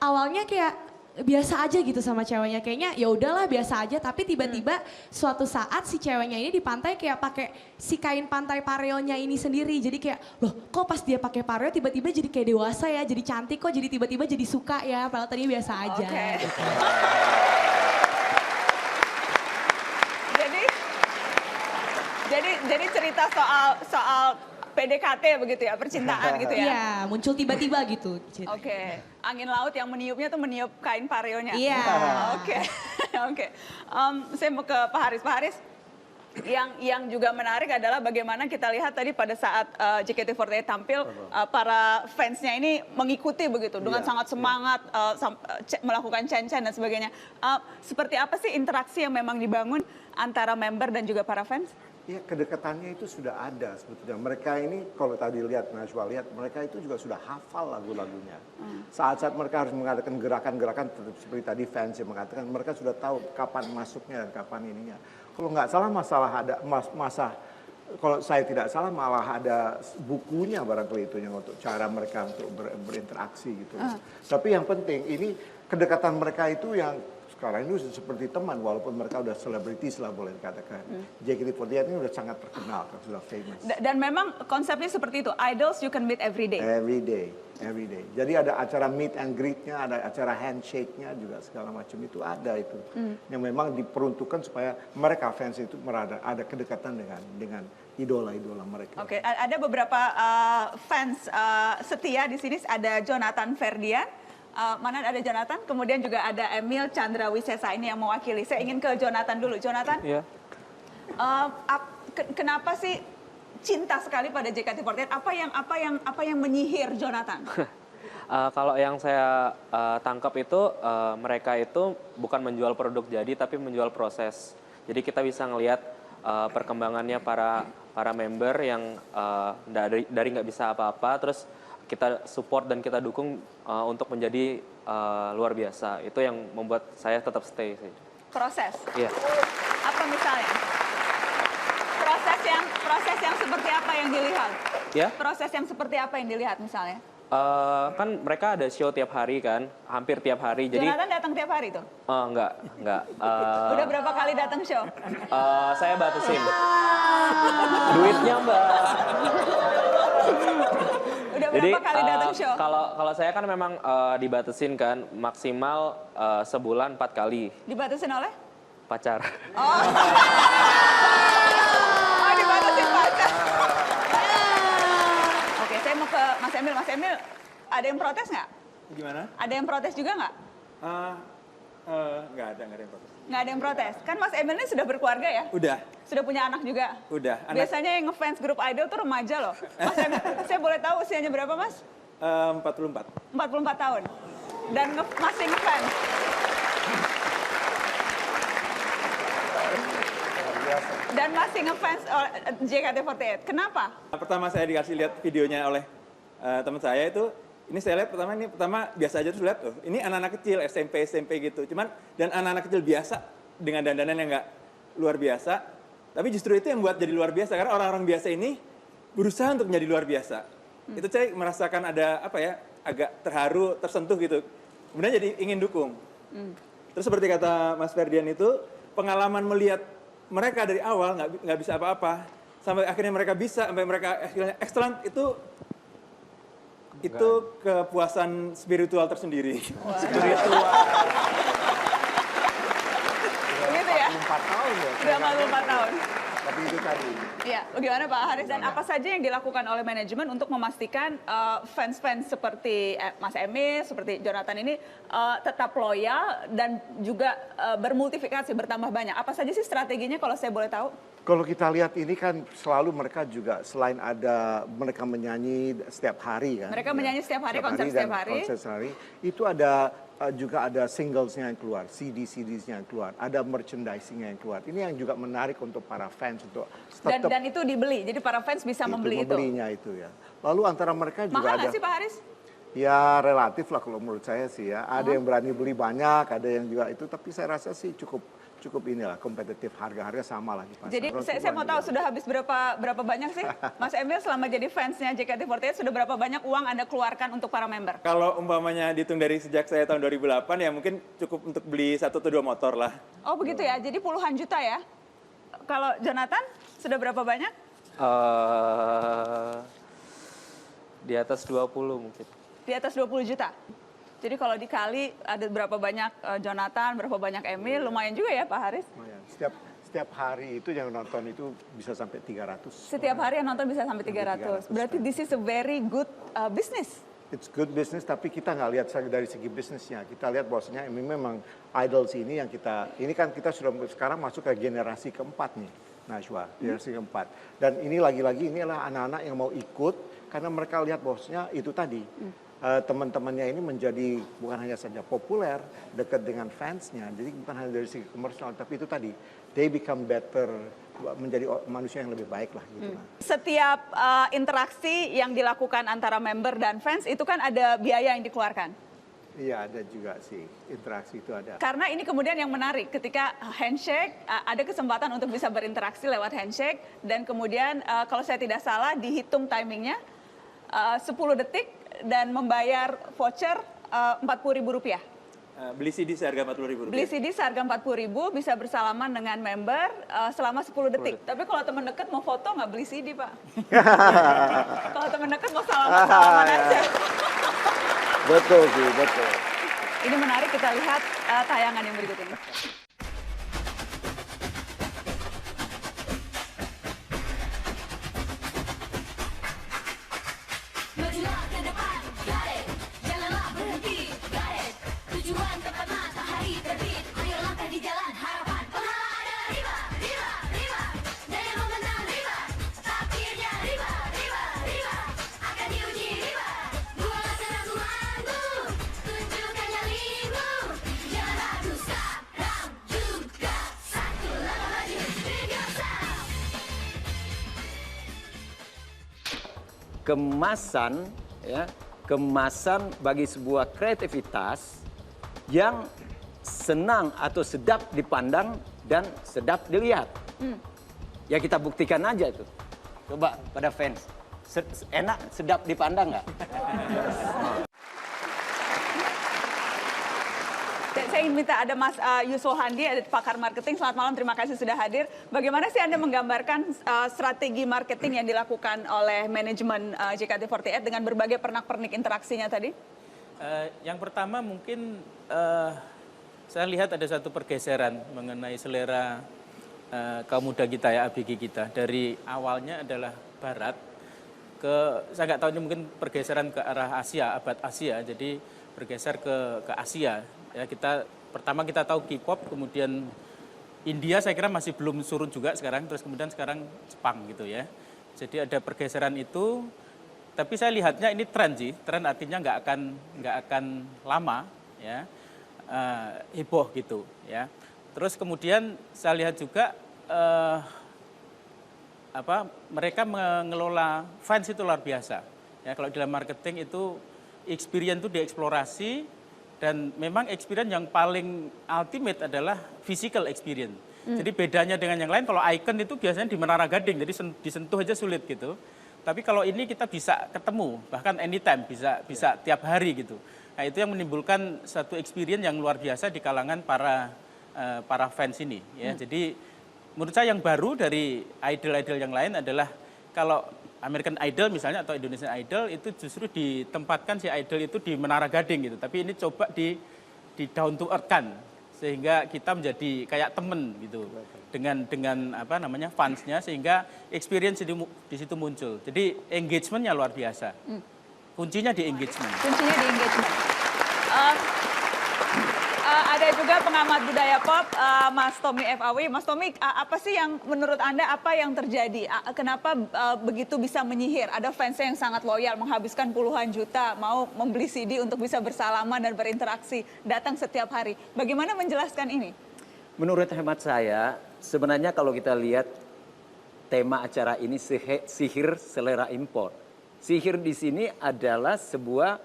awalnya kayak biasa aja gitu sama ceweknya. Kayaknya ya udahlah biasa aja, tapi tiba-tiba suatu saat si ceweknya ini di pantai kayak pakai si kain pantai pareonya ini sendiri. Jadi kayak loh kok pas dia pakai pareo tiba-tiba jadi kayak dewasa ya, jadi cantik kok, jadi tiba-tiba jadi suka ya, padahal tadi biasa aja. Jadi cerita soal PDKT begitu ya, percintaan gitu ya? Iya, muncul tiba-tiba gitu. Oke. Angin laut yang meniupnya tuh meniup kain pareonya? Iya. Oke. Saya mau ke Pak Haris. Pak Haris, yang juga menarik adalah bagaimana kita lihat tadi pada saat JKT48 tampil, para fansnya ini mengikuti begitu, dengan sangat semangat, melakukan chan-chan dan sebagainya. Seperti apa sih interaksi yang memang dibangun antara member dan juga para fans? Ya kedekatannya itu sudah ada sebetulnya. Mereka ini kalau tadi Najwa lihat, mereka itu juga sudah hafal lagu-lagunya. Saat-saat mereka harus mengadakan gerakan-gerakan seperti tadi fans yang mengatakan, mereka sudah tahu kapan masuknya dan kapan ininya. Kalau nggak salah kalau saya tidak salah malah ada bukunya barangkali itu yang untuk cara mereka untuk berinteraksi gitu. Tapi yang penting ini kedekatan mereka itu yang sekarang ini seperti teman walaupun mereka udah selebritis lah boleh dikatakan. JKT48 ini udah sangat terkenal, sudah famous. Dan memang konsepnya seperti itu, idols you can meet every day. Every day. Jadi ada acara meet and greet-nya, ada acara handshake-nya juga segala macam itu ada itu. Yang memang diperuntukkan supaya mereka fans itu ada kedekatan dengan idola-idola mereka. Oke, ada beberapa fans setia di sini, ada Jonathan Ferdian. Mana ada Jonathan, kemudian juga ada Emil Chandra Wisesa ini yang mewakili. Saya ingin ke Jonathan dulu. Jonathan, kenapa sih cinta sekali pada JKT48? Apa yang menyihir Jonathan? Kalau yang saya tangkap itu mereka itu bukan menjual produk jadi, tapi menjual proses. Jadi kita bisa ngelihat perkembangannya para member yang dari nggak bisa apa-apa, terus kita support dan kita dukung untuk menjadi luar biasa. Itu yang membuat saya tetap stay sih. Proses? Iya. Apa misalnya? Proses yang seperti apa yang dilihat? Ya? Proses yang seperti apa yang dilihat misalnya? Kan mereka ada show tiap hari kan, hampir tiap hari. Jadi Jonathan datang tiap hari tuh? Enggak. Udah berapa kali datang show? Saya batasin. Duitnya Mbak. Udah berapa kali datang show? Kalau saya kan memang dibatasin kan, maksimal sebulan 4 kali. Dibatasin oleh? Pacar. Oh, dibatasin pacar. Oke, saya mau ke Mas Emil. Mas Emil, ada yang protes nggak? Gimana? Ada yang protes juga nggak? Nggak ada yang protes. Nggak ada yang protes. Kan Mas Emil ini sudah berkeluarga ya? Udah. Sudah punya anak juga? Udah. Biasanya yang ngefans grup idol tuh remaja loh. Mas Emil, saya boleh tahu usianya berapa Mas? 44. 44 tahun. Dan masih ngefans? Dan masih ngefans JKT48. Kenapa? Pertama saya dikasih lihat videonya oleh teman saya itu, ini saya lihat pertama biasa aja tuh lihat tuh. Ini anak-anak kecil SMP gitu. Dan anak-anak kecil biasa dengan dandanan yang nggak luar biasa, tapi justru itu yang buat jadi luar biasa karena orang-orang biasa ini berusaha untuk menjadi luar biasa. Itu saya merasakan ada apa ya, agak terharu, tersentuh gitu. Kemudian jadi ingin dukung. Terus seperti kata Mas Ferdian itu, pengalaman melihat mereka dari awal nggak bisa apa-apa, sampai akhirnya mereka bisa, sampai mereka excellent, itu kepuasan spiritual tersendiri. Spiritual. Begitu ya? 44 tahun ya. Udah 44 tahun. Tapi itu tadi. Iya, bagaimana Pak Haris? Dan apa saja yang dilakukan oleh manajemen untuk memastikan fans-fans seperti Mas Emil, seperti Jonathan ini tetap loyal dan juga bermultifikasi, bertambah banyak. Apa saja sih strateginya kalau saya boleh tahu? Kalau kita lihat ini kan selalu mereka juga selain ada mereka menyanyi setiap hari kan. Mereka menyanyi setiap hari, konser setiap hari. Konser sehari. Itu ada juga ada singlesnya yang keluar, CD-CDs-nya yang keluar, ada merchandising-nya yang keluar. Ini yang juga menarik untuk para fans untuk tetap dan itu dibeli, jadi para fans bisa membeli itu. Membelinya itu ya. Lalu antara mereka juga mahal ada. nggak sih Pak Haris? Ya relatif lah kalau menurut saya sih ya. Ada yang berani beli banyak, ada yang juga itu. Tapi saya rasa sih cukup inilah kompetitif, harga-harga sama lah di pasar. Jadi saya mau tahu sudah habis berapa banyak sih Mas Emil selama jadi fansnya JKT48 sudah berapa banyak uang Anda keluarkan untuk para member? Kalau umpamanya dihitung dari sejak saya tahun 2008 ya mungkin cukup untuk beli 1 atau 2 motor lah. Oh begitu ya, jadi puluhan juta ya. Kalau Jonathan sudah berapa banyak? Di atas 20 mungkin. Di atas 20 juta. Jadi kalau dikali ada berapa banyak Jonathan, berapa banyak Emil, lumayan juga ya Pak Haris? Lumayan. Setiap hari itu yang nonton itu bisa sampai 300. Setiap hari yang nonton bisa sampai 300. Berarti this is a very good business. It's good business, tapi kita nggak lihat dari segi bisnisnya. Kita lihat bahwasanya ini memang idols ini yang ini kan kita sudah sekarang masuk ke generasi keempat nih, Najwa, generasi keempat. Dan ini lagi-lagi ini adalah anak-anak yang mau ikut karena mereka lihat bahwasanya itu tadi. Teman-temannya ini menjadi bukan hanya saja populer, dekat dengan fansnya, jadi bukan hanya dari segi komersial, tapi itu tadi, they become better, menjadi manusia yang lebih baik lah gitu. Setiap interaksi yang dilakukan antara member dan fans itu kan ada biaya yang dikeluarkan. Iya ada juga sih, interaksi itu ada. Karena ini kemudian yang menarik ketika handshake, ada kesempatan untuk bisa berinteraksi lewat handshake, dan kemudian kalau saya tidak salah dihitung timingnya 10 detik, dan membayar voucher Rp40.000. Beli CD seharga Rp40.000. Beli CD seharga Rp40.000, bisa bersalaman dengan member selama 10 detik. Tapi kalau teman dekat mau foto nggak beli CD Pak. Kalau teman dekat mau salaman aja. Betul sih, betul. Ini menarik, kita lihat tayangan yang berikut ini. Kemasan bagi sebuah kreativitas yang senang atau sedap dipandang dan sedap dilihat. Ya kita buktikan aja itu. Coba pada fans, enak, sedap dipandang nggak? Saya ingin minta ada Mas Yusuf Handi, ada pakar marketing. Selamat malam, terima kasih sudah hadir. Bagaimana sih Anda menggambarkan strategi marketing yang dilakukan oleh manajemen JKT48 dengan berbagai pernak-pernik interaksinya tadi? Yang pertama mungkin saya lihat ada satu pergeseran mengenai selera kaum muda kita ya, ABG kita. Dari awalnya adalah Barat, saya nggak tahu ini mungkin pergeseran ke arah Asia, abad Asia, jadi bergeser ke Asia. Ya, pertama kita tahu K-pop, kemudian India saya kira masih belum surut juga sekarang, terus kemudian sekarang Jepang gitu ya. Jadi ada pergeseran itu, tapi saya lihatnya ini tren sih, tren artinya nggak akan lama ya, heboh gitu ya. Terus kemudian saya lihat juga mereka mengelola fans itu luar biasa. Ya, kalau dalam marketing itu experience itu dieksplorasi, Dan memang experience yang paling ultimate adalah physical experience. Jadi bedanya dengan yang lain, kalau icon itu biasanya di Menara Gading, jadi disentuh aja sulit gitu. Tapi kalau ini kita bisa ketemu, bahkan anytime, bisa tiap hari gitu. Nah itu yang menimbulkan satu experience yang luar biasa di kalangan para fans ini. Ya. Jadi menurut saya yang baru dari idol-idol yang lain adalah kalau American Idol misalnya atau Indonesian Idol itu justru ditempatkan si idol itu di Menara Gading gitu. Tapi ini coba di down to earth kan, sehingga kita menjadi kayak temen gitu dengan apa namanya fansnya, sehingga experience di situ muncul. Jadi engagementnya luar biasa. Kuncinya di engagement. Kuncinya di engagement. Ada juga pengamat budaya pop, Mas Tommy FAW. Mas Tommy, apa sih yang menurut Anda apa yang terjadi? Kenapa begitu bisa menyihir? Ada fansnya yang sangat loyal, menghabiskan puluhan juta, mau membeli CD untuk bisa bersalaman dan berinteraksi, datang setiap hari. Bagaimana menjelaskan ini? Menurut hemat saya, sebenarnya kalau kita lihat tema acara ini sihir selera impor. Sihir di sini adalah sebuah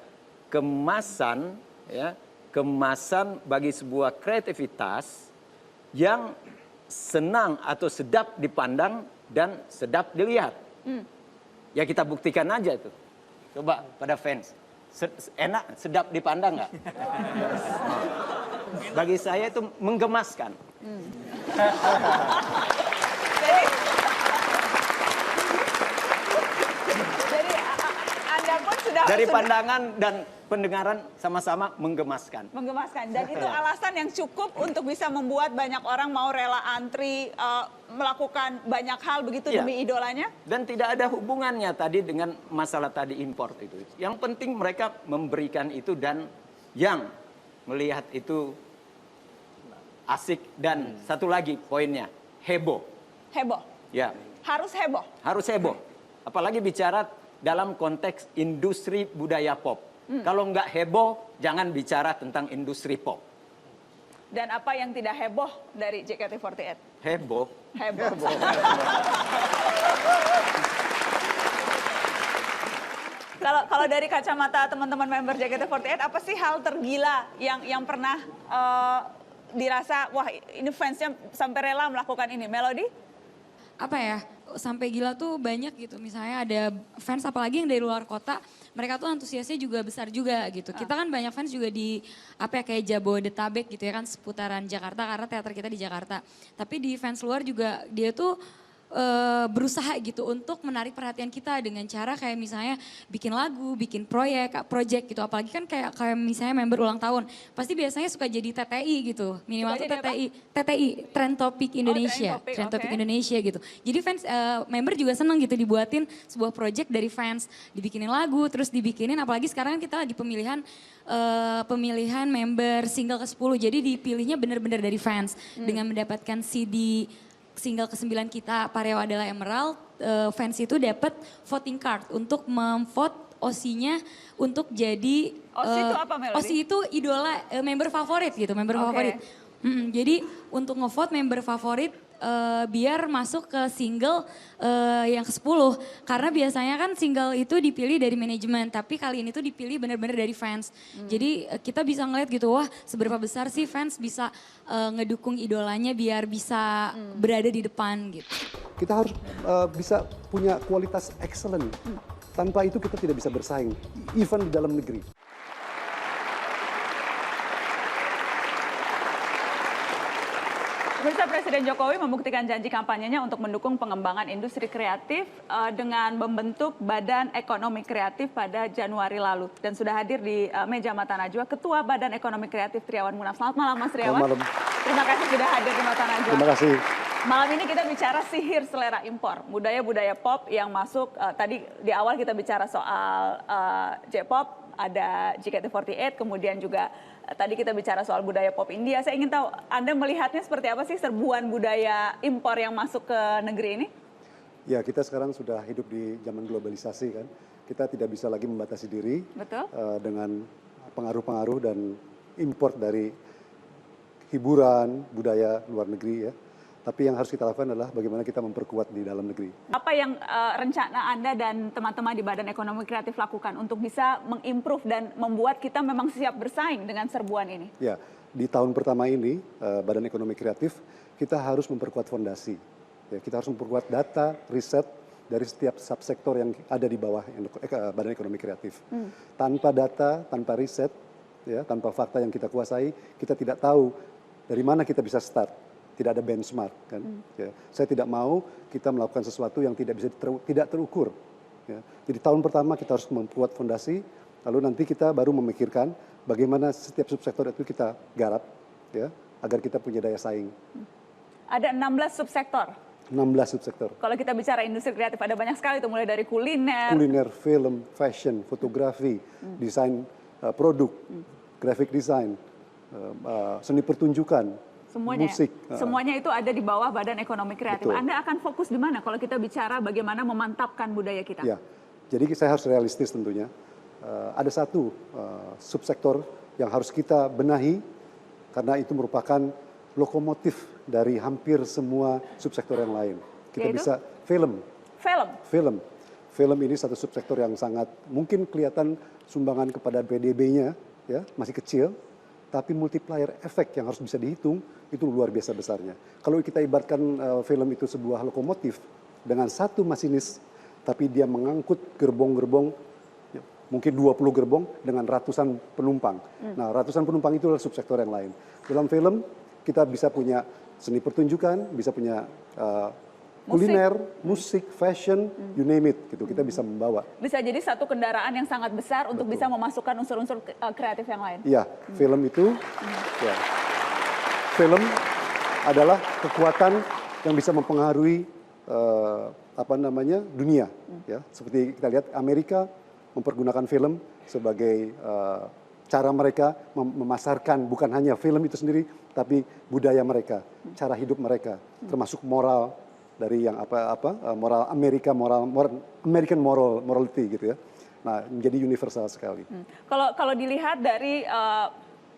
kemasan, ya, kemasan bagi sebuah kreativitas yang senang atau sedap dipandang dan sedap dilihat. Ya kita buktikan aja tuh. Coba pada fans, enak, sedap dipandang nggak? Bagi saya itu menggemaskan. Jadi Anda pun sudah dari pandangan dan pendengaran sama-sama menggemaskan. Menggemaskan. Dan itu alasan yang cukup untuk bisa membuat banyak orang mau rela antri, melakukan banyak hal begitu demi idolanya? Dan tidak ada hubungannya tadi dengan masalah tadi import itu. Yang penting mereka memberikan itu dan yang melihat itu asik. Dan satu lagi poinnya, heboh. Heboh? Ya. Harus heboh? Harus heboh. Apalagi bicara dalam konteks industri budaya pop. Kalau nggak heboh, jangan bicara tentang industri pop. Dan apa yang tidak heboh dari JKT48? Heboh. Heboh. Kalau dari kacamata teman-teman member JKT48, apa sih hal tergila yang pernah dirasa, wah ini fansnya sampai rela melakukan ini? Melody? Apa ya, sampai gila tuh banyak gitu. Misalnya ada fans apalagi yang dari luar kota, mereka tuh antusiasnya juga besar juga gitu. Kita kan banyak fans juga di apa ya, kayak Jabodetabek gitu ya kan, seputaran Jakarta karena teater kita di Jakarta. Tapi di fans luar juga dia tuh berusaha gitu untuk menarik perhatian kita dengan cara kayak misalnya bikin lagu, bikin project gitu. Apalagi kan kayak misalnya member ulang tahun, pasti biasanya suka jadi TTI gitu. Minimal tuh TTI, Trend Topic Indonesia, Trend Topic Indonesia gitu. Jadi fans member juga seneng gitu dibuatin sebuah project dari fans, dibikinin lagu, terus dibikinin. Apalagi sekarang kita lagi pemilihan member single ke-10, jadi dipilihnya benar-benar dari fans dengan mendapatkan CD single ke-9 kita, Pareo Adalah Emerald, fans itu dapat voting card untuk memvote OSI-nya untuk jadi OSI itu apa, Melody? OSI itu idola member favorit gitu, member favorit. Jadi untuk ngevote member favorit biar masuk ke single yang ke-10. Karena biasanya kan single itu dipilih dari manajemen, tapi kali ini tuh dipilih benar-benar dari fans. Jadi kita bisa ngeliat gitu, wah seberapa besar sih fans bisa ngedukung idolanya biar bisa berada di depan gitu. Kita harus bisa punya kualitas excellent. Tanpa itu kita tidak bisa bersaing, even di dalam negeri. Pemirsa, Presiden Jokowi membuktikan janji kampanyenya untuk mendukung pengembangan industri kreatif dengan membentuk Badan Ekonomi Kreatif pada Januari lalu. Dan sudah hadir di meja Mata Najwa Ketua Badan Ekonomi Kreatif Triawan Munaf. Selamat malam Mas Triawan. Selamat malam. Terima kasih sudah hadir di Mata Najwa. Terima kasih. Malam ini kita bicara sihir selera impor, budaya-budaya pop yang masuk. Tadi di awal kita bicara soal J-pop, ada JKT48, kemudian juga tadi kita bicara soal budaya pop India. Saya ingin tahu, Anda melihatnya seperti apa sih serbuan budaya impor yang masuk ke negeri ini? Ya, kita sekarang sudah hidup di zaman globalisasi kan. Kita tidak bisa lagi membatasi diri. Betul. Dengan pengaruh-pengaruh dan impor dari hiburan, budaya luar negeri ya. Tapi yang harus kita lakukan adalah bagaimana kita memperkuat di dalam negeri. Apa yang rencana Anda dan teman-teman di Badan Ekonomi Kreatif lakukan untuk bisa mengimprove dan membuat kita memang siap bersaing dengan serbuan ini? Ya, di tahun pertama ini Badan Ekonomi Kreatif kita harus memperkuat fondasi. Ya, kita harus memperkuat data, riset dari setiap subsektor yang ada di bawah Badan Ekonomi Kreatif. Tanpa data, tanpa riset, ya, tanpa fakta yang kita kuasai, kita tidak tahu dari mana kita bisa start. Tidak ada benchmark kan. Ya, saya tidak mau kita melakukan sesuatu yang tidak bisa tidak terukur. Ya. Jadi tahun pertama kita harus membuat fondasi, lalu nanti kita baru memikirkan bagaimana setiap subsektor itu kita garap, ya, agar kita punya daya saing. Ada 16 subsektor. 16 subsektor. Kalau kita bicara industri kreatif ada banyak sekali itu, mulai dari kuliner, Film, fashion, fotografi, desain produk, graphic design, seni pertunjukan. semuanya, musik. Semuanya itu ada di bawah Badan Ekonomi Kreatif. Betul. Anda akan fokus di mana kalau kita bicara bagaimana memantapkan budaya kita? Ya, jadi saya harus realistis tentunya. Ada satu subsektor yang harus kita benahi karena itu merupakan lokomotif dari hampir semua subsektor yang lain. Kita Yaitu? bisa film. Film ini satu subsektor yang sangat mungkin kelihatan sumbangan kepada PDB-nya ya masih kecil. Tapi multiplier efek yang harus bisa dihitung itu luar biasa besarnya. Kalau kita ibaratkan film itu sebuah lokomotif dengan satu masinis, tapi dia mengangkut gerbong-gerbong, ya, mungkin 20 gerbong dengan ratusan penumpang. Nah, ratusan penumpang itu adalah subsektor yang lain. Dalam film kita bisa punya seni pertunjukan, bisa punya kuliner, musik, fashion, you name it, gitu. Kita bisa membawa. Bisa jadi satu kendaraan yang sangat besar untuk bisa memasukkan unsur-unsur kreatif yang lain. Iya, film itu, ya, film adalah kekuatan yang bisa mempengaruhi dunia. Ya, seperti kita lihat Amerika mempergunakan film sebagai cara mereka memasarkan bukan hanya film itu sendiri, tapi budaya mereka, cara hidup mereka, termasuk moral. Dari yang moral American morality gitu ya. Nah, menjadi universal sekali. Kalau dilihat dari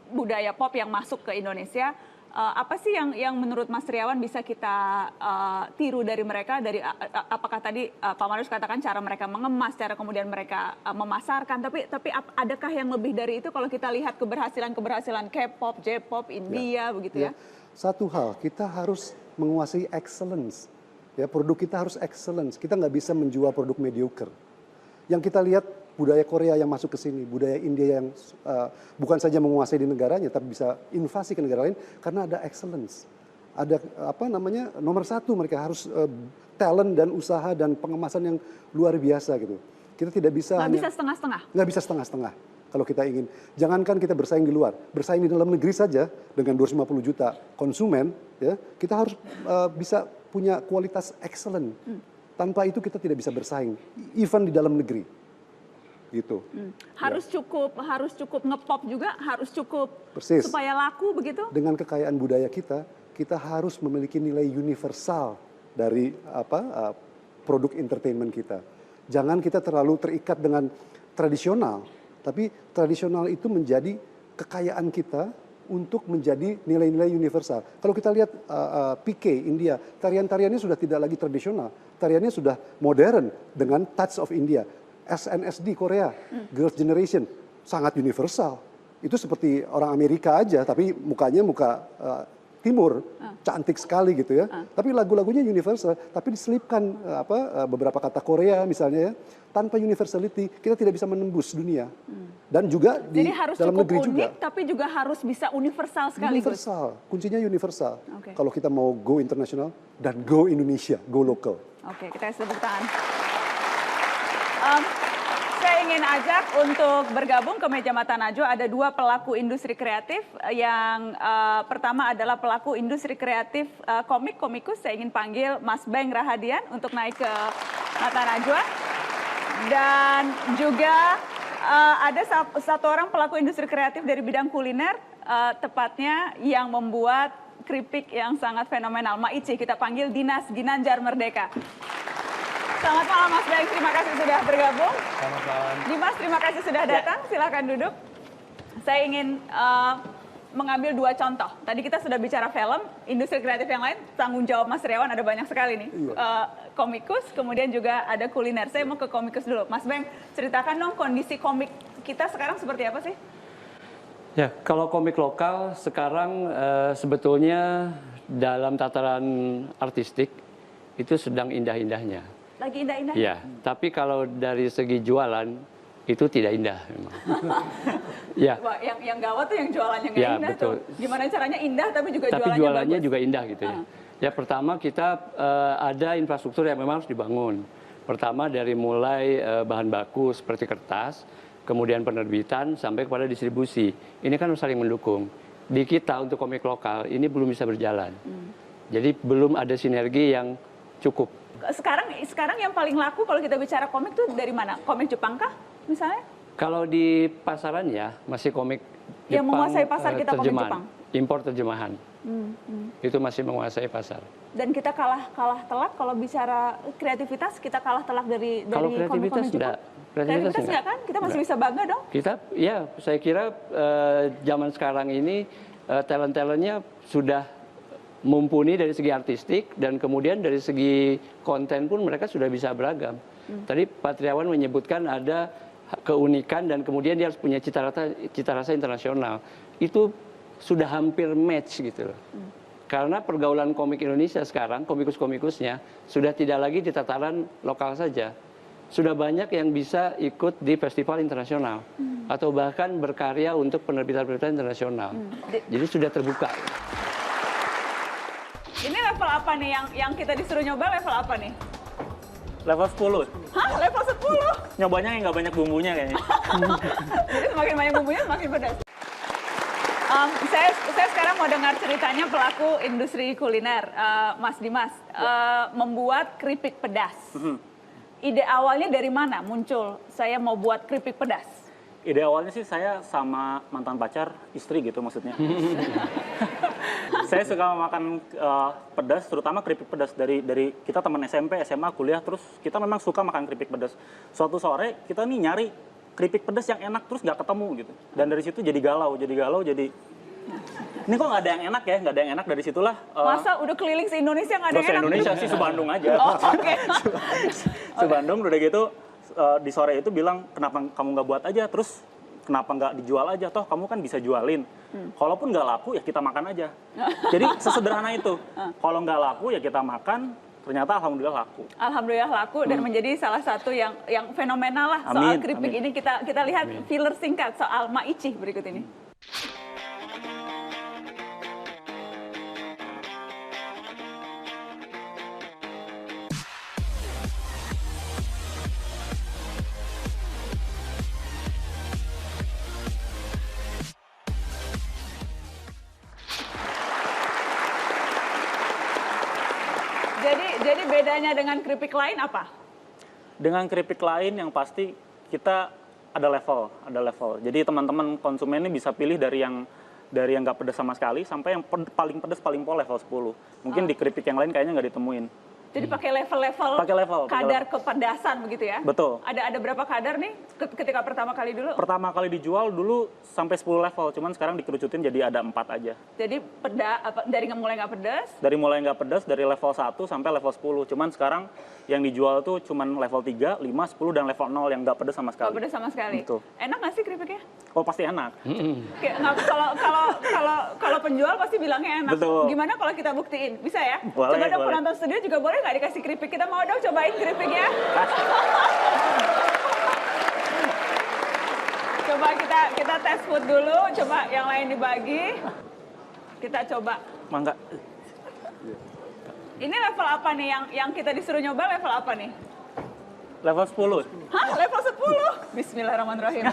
budaya pop yang masuk ke Indonesia, apa sih yang menurut Mas Triawan bisa kita tiru dari mereka? Dari apakah tadi Pak Manoj katakan cara mereka mengemas, cara kemudian mereka memasarkan, tapi adakah yang lebih dari itu kalau kita lihat keberhasilan K-pop, J-pop, India begitu ya? Satu hal, kita harus menguasai excellence. Ya, produk kita harus excellence. Kita nggak bisa menjual produk mediocre. Yang kita lihat budaya Korea yang masuk ke sini, budaya India yang bukan saja menguasai di negaranya, tapi bisa invasi ke negara lain karena ada excellence. Ada nomor satu mereka harus talent dan usaha dan pengemasan yang luar biasa gitu. Kita tidak bisa nggak bisa setengah-setengah. Nggak bisa setengah-setengah. Kalau kita ingin, jangankan kita bersaing di luar, bersaing di dalam negeri saja dengan 250 juta konsumen, ya kita harus bisa punya kualitas excellent. Tanpa itu kita tidak bisa bersaing, even di dalam negeri. Gitu. Harus cukup ngepop juga, harus cukup Persis. Supaya laku begitu. Dengan kekayaan budaya kita harus memiliki nilai universal dari produk entertainment kita. Jangan kita terlalu terikat dengan tradisional, tapi tradisional itu menjadi kekayaan kita untuk menjadi nilai-nilai universal. Kalau kita lihat PK India, tarian-tariannya sudah tidak lagi tradisional, tariannya sudah modern dengan touch of India. SNSD Korea, Girls' Generation, sangat universal. Itu seperti orang Amerika aja, tapi mukanya muka timur, cantik sekali gitu ya. Tapi lagu-lagunya universal, tapi diselipkan beberapa kata Korea misalnya ya. Tanpa universality kita tidak bisa menembus dunia. Dan juga di Jadi harus dalam cukup negeri unik, juga. tapi juga harus bisa universal sekaligus. Universal, kuncinya universal. Oke. Kalau kita mau go internasional dan go Indonesia, go local. Oke, kita kasih tepuk tangan. Saya ingin ajak untuk bergabung ke meja Mata Najwa. Ada dua pelaku industri kreatif. Yang pertama adalah pelaku industri kreatif komikus. Saya ingin panggil Mas Beng Rahadian untuk naik ke Mata Najwa. Dan juga ada satu orang pelaku industri kreatif dari bidang kuliner, tepatnya yang membuat keripik yang sangat fenomenal. Maici, kita panggil Dinas Ginanjar Merdeka. Selamat malam Mas Beng, terima kasih sudah bergabung. Selamat malam. Dimas, terima kasih sudah datang, silakan duduk. Saya ingin mengambil 2 contoh. Tadi kita sudah bicara film, industri kreatif yang lain, tanggung jawab Mas Riawan ada banyak sekali nih. Komikus, kemudian juga ada kuliner. Saya mau ke komikus dulu. Mas Beng, ceritakan dong kondisi komik kita sekarang seperti apa sih? Ya, kalau komik lokal sekarang sebetulnya dalam tataran artistik itu sedang indah-indahnya. Lagi indah-indah? Ya, tapi kalau dari segi jualan itu tidak indah memang. Ya. Wah, yang gawat tuh yang jualannya nggak Ya, indah betul. tuh. Gimana caranya indah tapi juga Tapi jualannya jualannya bagus. juga indah gitu ya. Ya, pertama kita ada infrastruktur yang memang harus dibangun. Pertama dari mulai bahan baku seperti kertas, kemudian penerbitan sampai kepada distribusi. Ini kan harus saling mendukung. Di kita untuk komik lokal ini belum bisa berjalan. Jadi belum ada sinergi yang cukup. Sekarang yang paling laku kalau kita bicara komik tuh dari mana? Komik Jepang kah misalnya? Kalau di pasarannya masih komik Jepang, Yang menguasai pasar kita komik terjemahan, Jepang? impor terjemahan. Itu masih menguasai pasar. Dan kita kalah telak kalau bicara kreativitas, kita kalah telak dari Kalau kreativitas komik-komik Jepang. enggak. Kreativitas enggak kan? Kita masih bisa bangga dong. Kita, ya saya kira zaman sekarang ini talent-talentnya sudah mumpuni dari segi artistik dan kemudian dari segi konten pun mereka sudah bisa beragam. Tadi Pak Triawan menyebutkan ada keunikan dan kemudian dia harus punya cita rasa internasional. Itu sudah hampir match gitu loh. Karena pergaulan komik Indonesia sekarang, komikus-komikusnya sudah tidak lagi di tataran lokal saja. Sudah banyak yang bisa ikut di festival internasional atau bahkan berkarya untuk penerbitan-penerbitan internasional. Jadi sudah terbuka. Ini level apa nih yang kita disuruh nyoba, level apa nih? Level 10. Hah? Level 10? Nyobanya yang nggak banyak bumbunya kayaknya. Jadi semakin banyak bumbunya semakin pedas. Saya sekarang mau dengar ceritanya pelaku industri kuliner, Mas Dimas, membuat keripik pedas. Ide awalnya dari mana muncul saya mau buat keripik pedas? Ide awalnya sih saya sama mantan pacar, istri gitu maksudnya. Saya suka makan pedas, terutama keripik pedas dari kita teman SMP, SMA, kuliah, terus kita memang suka makan keripik pedas. Suatu sore kita nih nyari keripik pedas yang enak terus nggak ketemu gitu. Dan dari situ jadi galau, jadi ini kok nggak ada yang enak ya, nggak ada yang enak, dari situlah. Masa udah keliling se-Indonesia nggak ada yang enak? Se-Indonesia sih, se-Bandung aja. Oh, oke. Se-Bandung udah gitu di sore itu bilang kenapa kamu nggak buat aja, terus kenapa nggak dijual aja, toh kamu kan bisa jualin. Kalaupun nggak laku ya kita makan aja. Jadi sesederhana itu. Kalau nggak laku ya kita makan, ternyata alhamdulillah laku. Alhamdulillah laku dan menjadi salah satu yang fenomenal lah soal keripik ini. Kita lihat filler singkat soal Maici berikut ini. Jadi bedanya dengan keripik lain apa? Dengan keripik lain yang pasti kita ada level. Jadi teman-teman konsumen ini bisa pilih dari yang nggak pedas sama sekali sampai yang paling pedas paling pol level 10. Mungkin di keripik yang lain kayaknya nggak ditemuin. Jadi pakai level kadar kepedasan begitu ya? Betul. Ada berapa kadar nih ketika pertama kali dulu? Pertama kali dijual dulu sampai 10 level, cuman sekarang dikerucutin jadi ada 4 aja. Jadi dari mulai nggak pedas? Dari mulai nggak pedas, dari level 1 sampai level 10. Cuman sekarang yang dijual tuh cuman level 3, 5, 10, dan level 0 yang nggak pedas sama sekali. Nggak pedas sama sekali? Betul. Enak nggak sih keripiknya? Oh pasti enak. Kalau penjual pasti bilangnya enak. Betul. Gimana kalau kita buktiin? Bisa ya? Boleh, Coba dong boleh. penonton studio juga boleh nggak dikasih keripik? Kita mau dong cobain keripiknya. Coba kita tes food dulu. Coba yang lain dibagi. Kita coba. Mangga. Ini level apa nih yang kita disuruh nyoba, level apa nih? Level 10. Hah? Level 10? Bismillahirrahmanirrahim.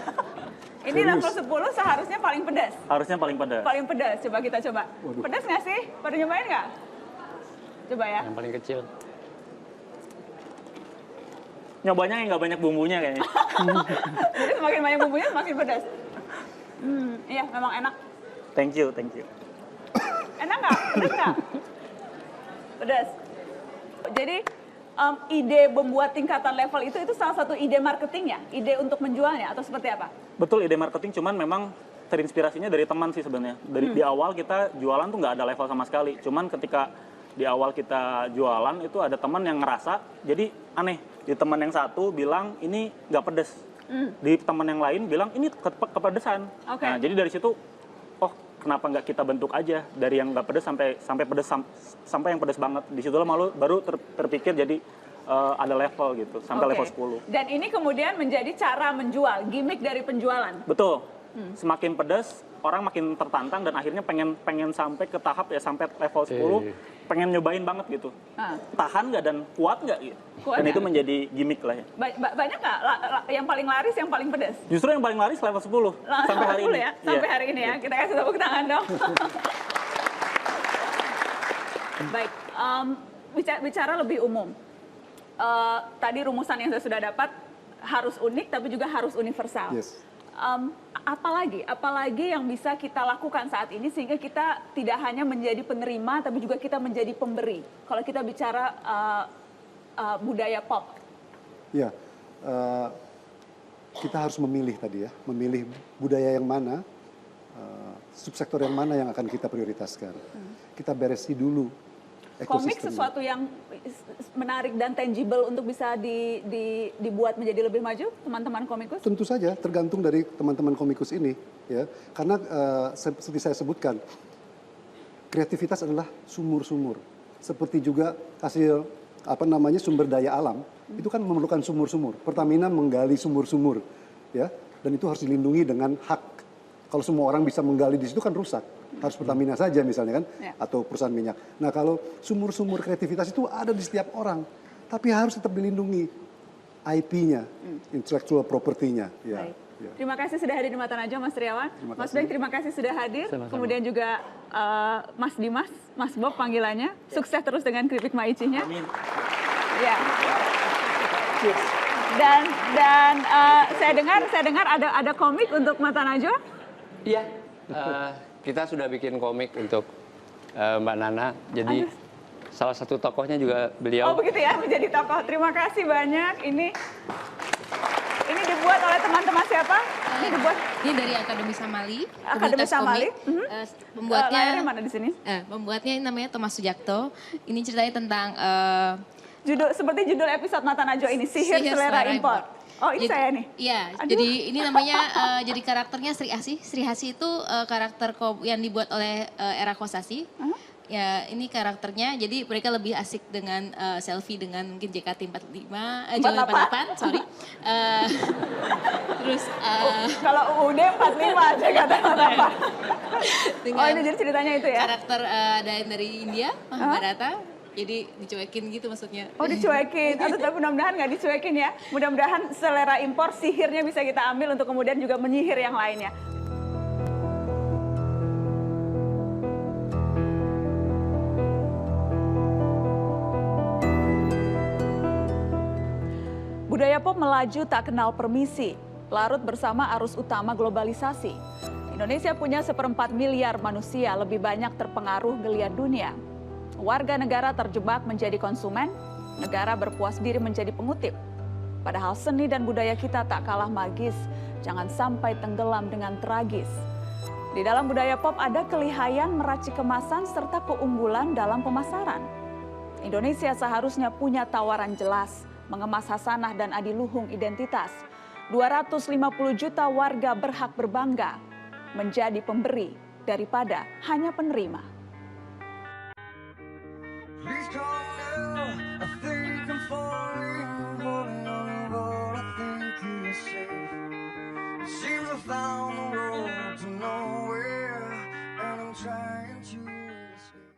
Ini level 10 seharusnya paling pedas. Harusnya paling pedas. Paling pedas, coba kita coba. Pedas nggak sih? Pada nyobain nggak? Coba ya. Yang paling kecil. Nyobanya yang nggak banyak bumbunya kayaknya. Jadi semakin banyak bumbunya semakin pedas. Iya, memang enak. Thank you. Enak nggak? Pedas nggak? Pedas. Jadi ide membuat tingkatan level itu salah satu ide marketingnya, ide untuk menjualnya atau seperti apa? Betul, ide marketing, cuman memang terinspirasinya dari teman sih sebenarnya. Di awal kita jualan tuh nggak ada level sama sekali. Cuman ketika di awal kita jualan itu ada teman yang ngerasa jadi aneh. Di teman yang satu bilang ini nggak pedes. Di teman yang lain bilang ini kepedesan. Oke. Nah, jadi dari situ, oh kenapa nggak kita bentuk aja dari yang nggak pedes sampai pedes sampai yang pedes banget. Di situ baru terpikir jadi ada level gitu sampai level 10. Dan ini kemudian menjadi cara menjual, gimmick dari penjualan. Betul. Semakin pedas orang makin tertantang dan akhirnya pengen sampai ke tahap ya sampai level 10 pengen nyobain banget gitu. Tahan nggak dan kuat nggak gitu. Dan itu menjadi gimmick lah ya. Banyak nggak yang paling laris, yang paling pedas? Justru yang paling laris level 10 sampai hari ini. Ya? Sampai hari ini ya. Kita kasih tepuk tangan dong. Baik, bicara lebih umum. Tadi rumusan yang saya sudah dapat harus unik tapi juga harus universal. Yes. Apalagi yang bisa kita lakukan saat ini sehingga kita tidak hanya menjadi penerima tapi juga kita menjadi pemberi. Kalau kita bicara budaya pop. Ya, kita harus memilih tadi ya, memilih budaya yang mana, subsektor yang mana yang akan kita prioritaskan. Kita beresi dulu Komik sesuatu yang menarik dan tangible untuk bisa dibuat menjadi lebih maju, teman-teman komikus? Tentu saja, tergantung dari teman-teman komikus ini, ya. Karena seperti saya sebutkan, kreativitas adalah sumur-sumur. Seperti juga hasil sumber daya alam, itu kan memerlukan sumur-sumur. Pertamina menggali sumur-sumur, ya, dan itu harus dilindungi dengan hak. Kalau semua orang bisa menggali di situ kan rusak. Harus Pertamina saja misalnya kan, atau perusahaan minyak. Nah kalau sumur-sumur kreativitas itu ada di setiap orang, tapi harus tetap dilindungi IP-nya, intellectual property-nya. Ya. Ya. Terima kasih sudah hadir di Mata Najwa, Mas Triawan. Mas Beng, terima kasih sudah hadir. Sama-sama. Kemudian juga Mas Dimas, Mas Bob panggilannya. Sukses terus dengan keripik maicinya. Amin. Ya. Dan saya dengar ada komik untuk Mata Najwa. Iya. Kita sudah bikin komik untuk Mbak Nana. Jadi salah satu tokohnya juga beliau. Oh begitu ya, menjadi tokoh. Terima kasih banyak. Ini dibuat oleh teman-teman siapa? Ini dari Akademi Samali. Akademi Samali. Pembuatnya layarnya mana di sini? Pembuatnya namanya Thomas Sujakto. Ini ceritanya tentang seperti judul episode Mata Najwa ini, Sihir Selera Impor. Oh ini saya nih? Iya, jadi ini namanya jadi karakternya Sri Asi. Sri Asi itu karakter yang dibuat oleh Era Kosasi. Ya ini karakternya, jadi mereka lebih asik dengan selfie dengan mungkin JKT48, jangan 48, sorry. Terus kalau UUD 45 JKT48. Oh ini jadi ceritanya itu ya? Karakter ada yang dari India, Mahabharata. Jadi dicuekin gitu maksudnya. Oh dicuekin, atau tapi mudah-mudahan nggak dicuekin ya. Mudah-mudahan selera impor sihirnya bisa kita ambil untuk kemudian juga menyihir yang lainnya. Budaya pop melaju tak kenal permisi, larut bersama arus utama globalisasi. Indonesia punya 1/4 miliar manusia, lebih banyak terpengaruh geliat dunia. Warga negara terjebak menjadi konsumen, negara berpuas diri menjadi pengutip. Padahal seni dan budaya kita tak kalah magis, jangan sampai tenggelam dengan tragis. Di dalam budaya pop ada kelihayan meracik kemasan serta keunggulan dalam pemasaran. Indonesia seharusnya punya tawaran jelas, mengemas hasanah dan adiluhung identitas. 250 juta warga berhak berbangga, menjadi pemberi daripada hanya penerima. Please call now, I think I'm falling, holding on, but I think you're safe. It seems I found the road to nowhere, and I'm trying to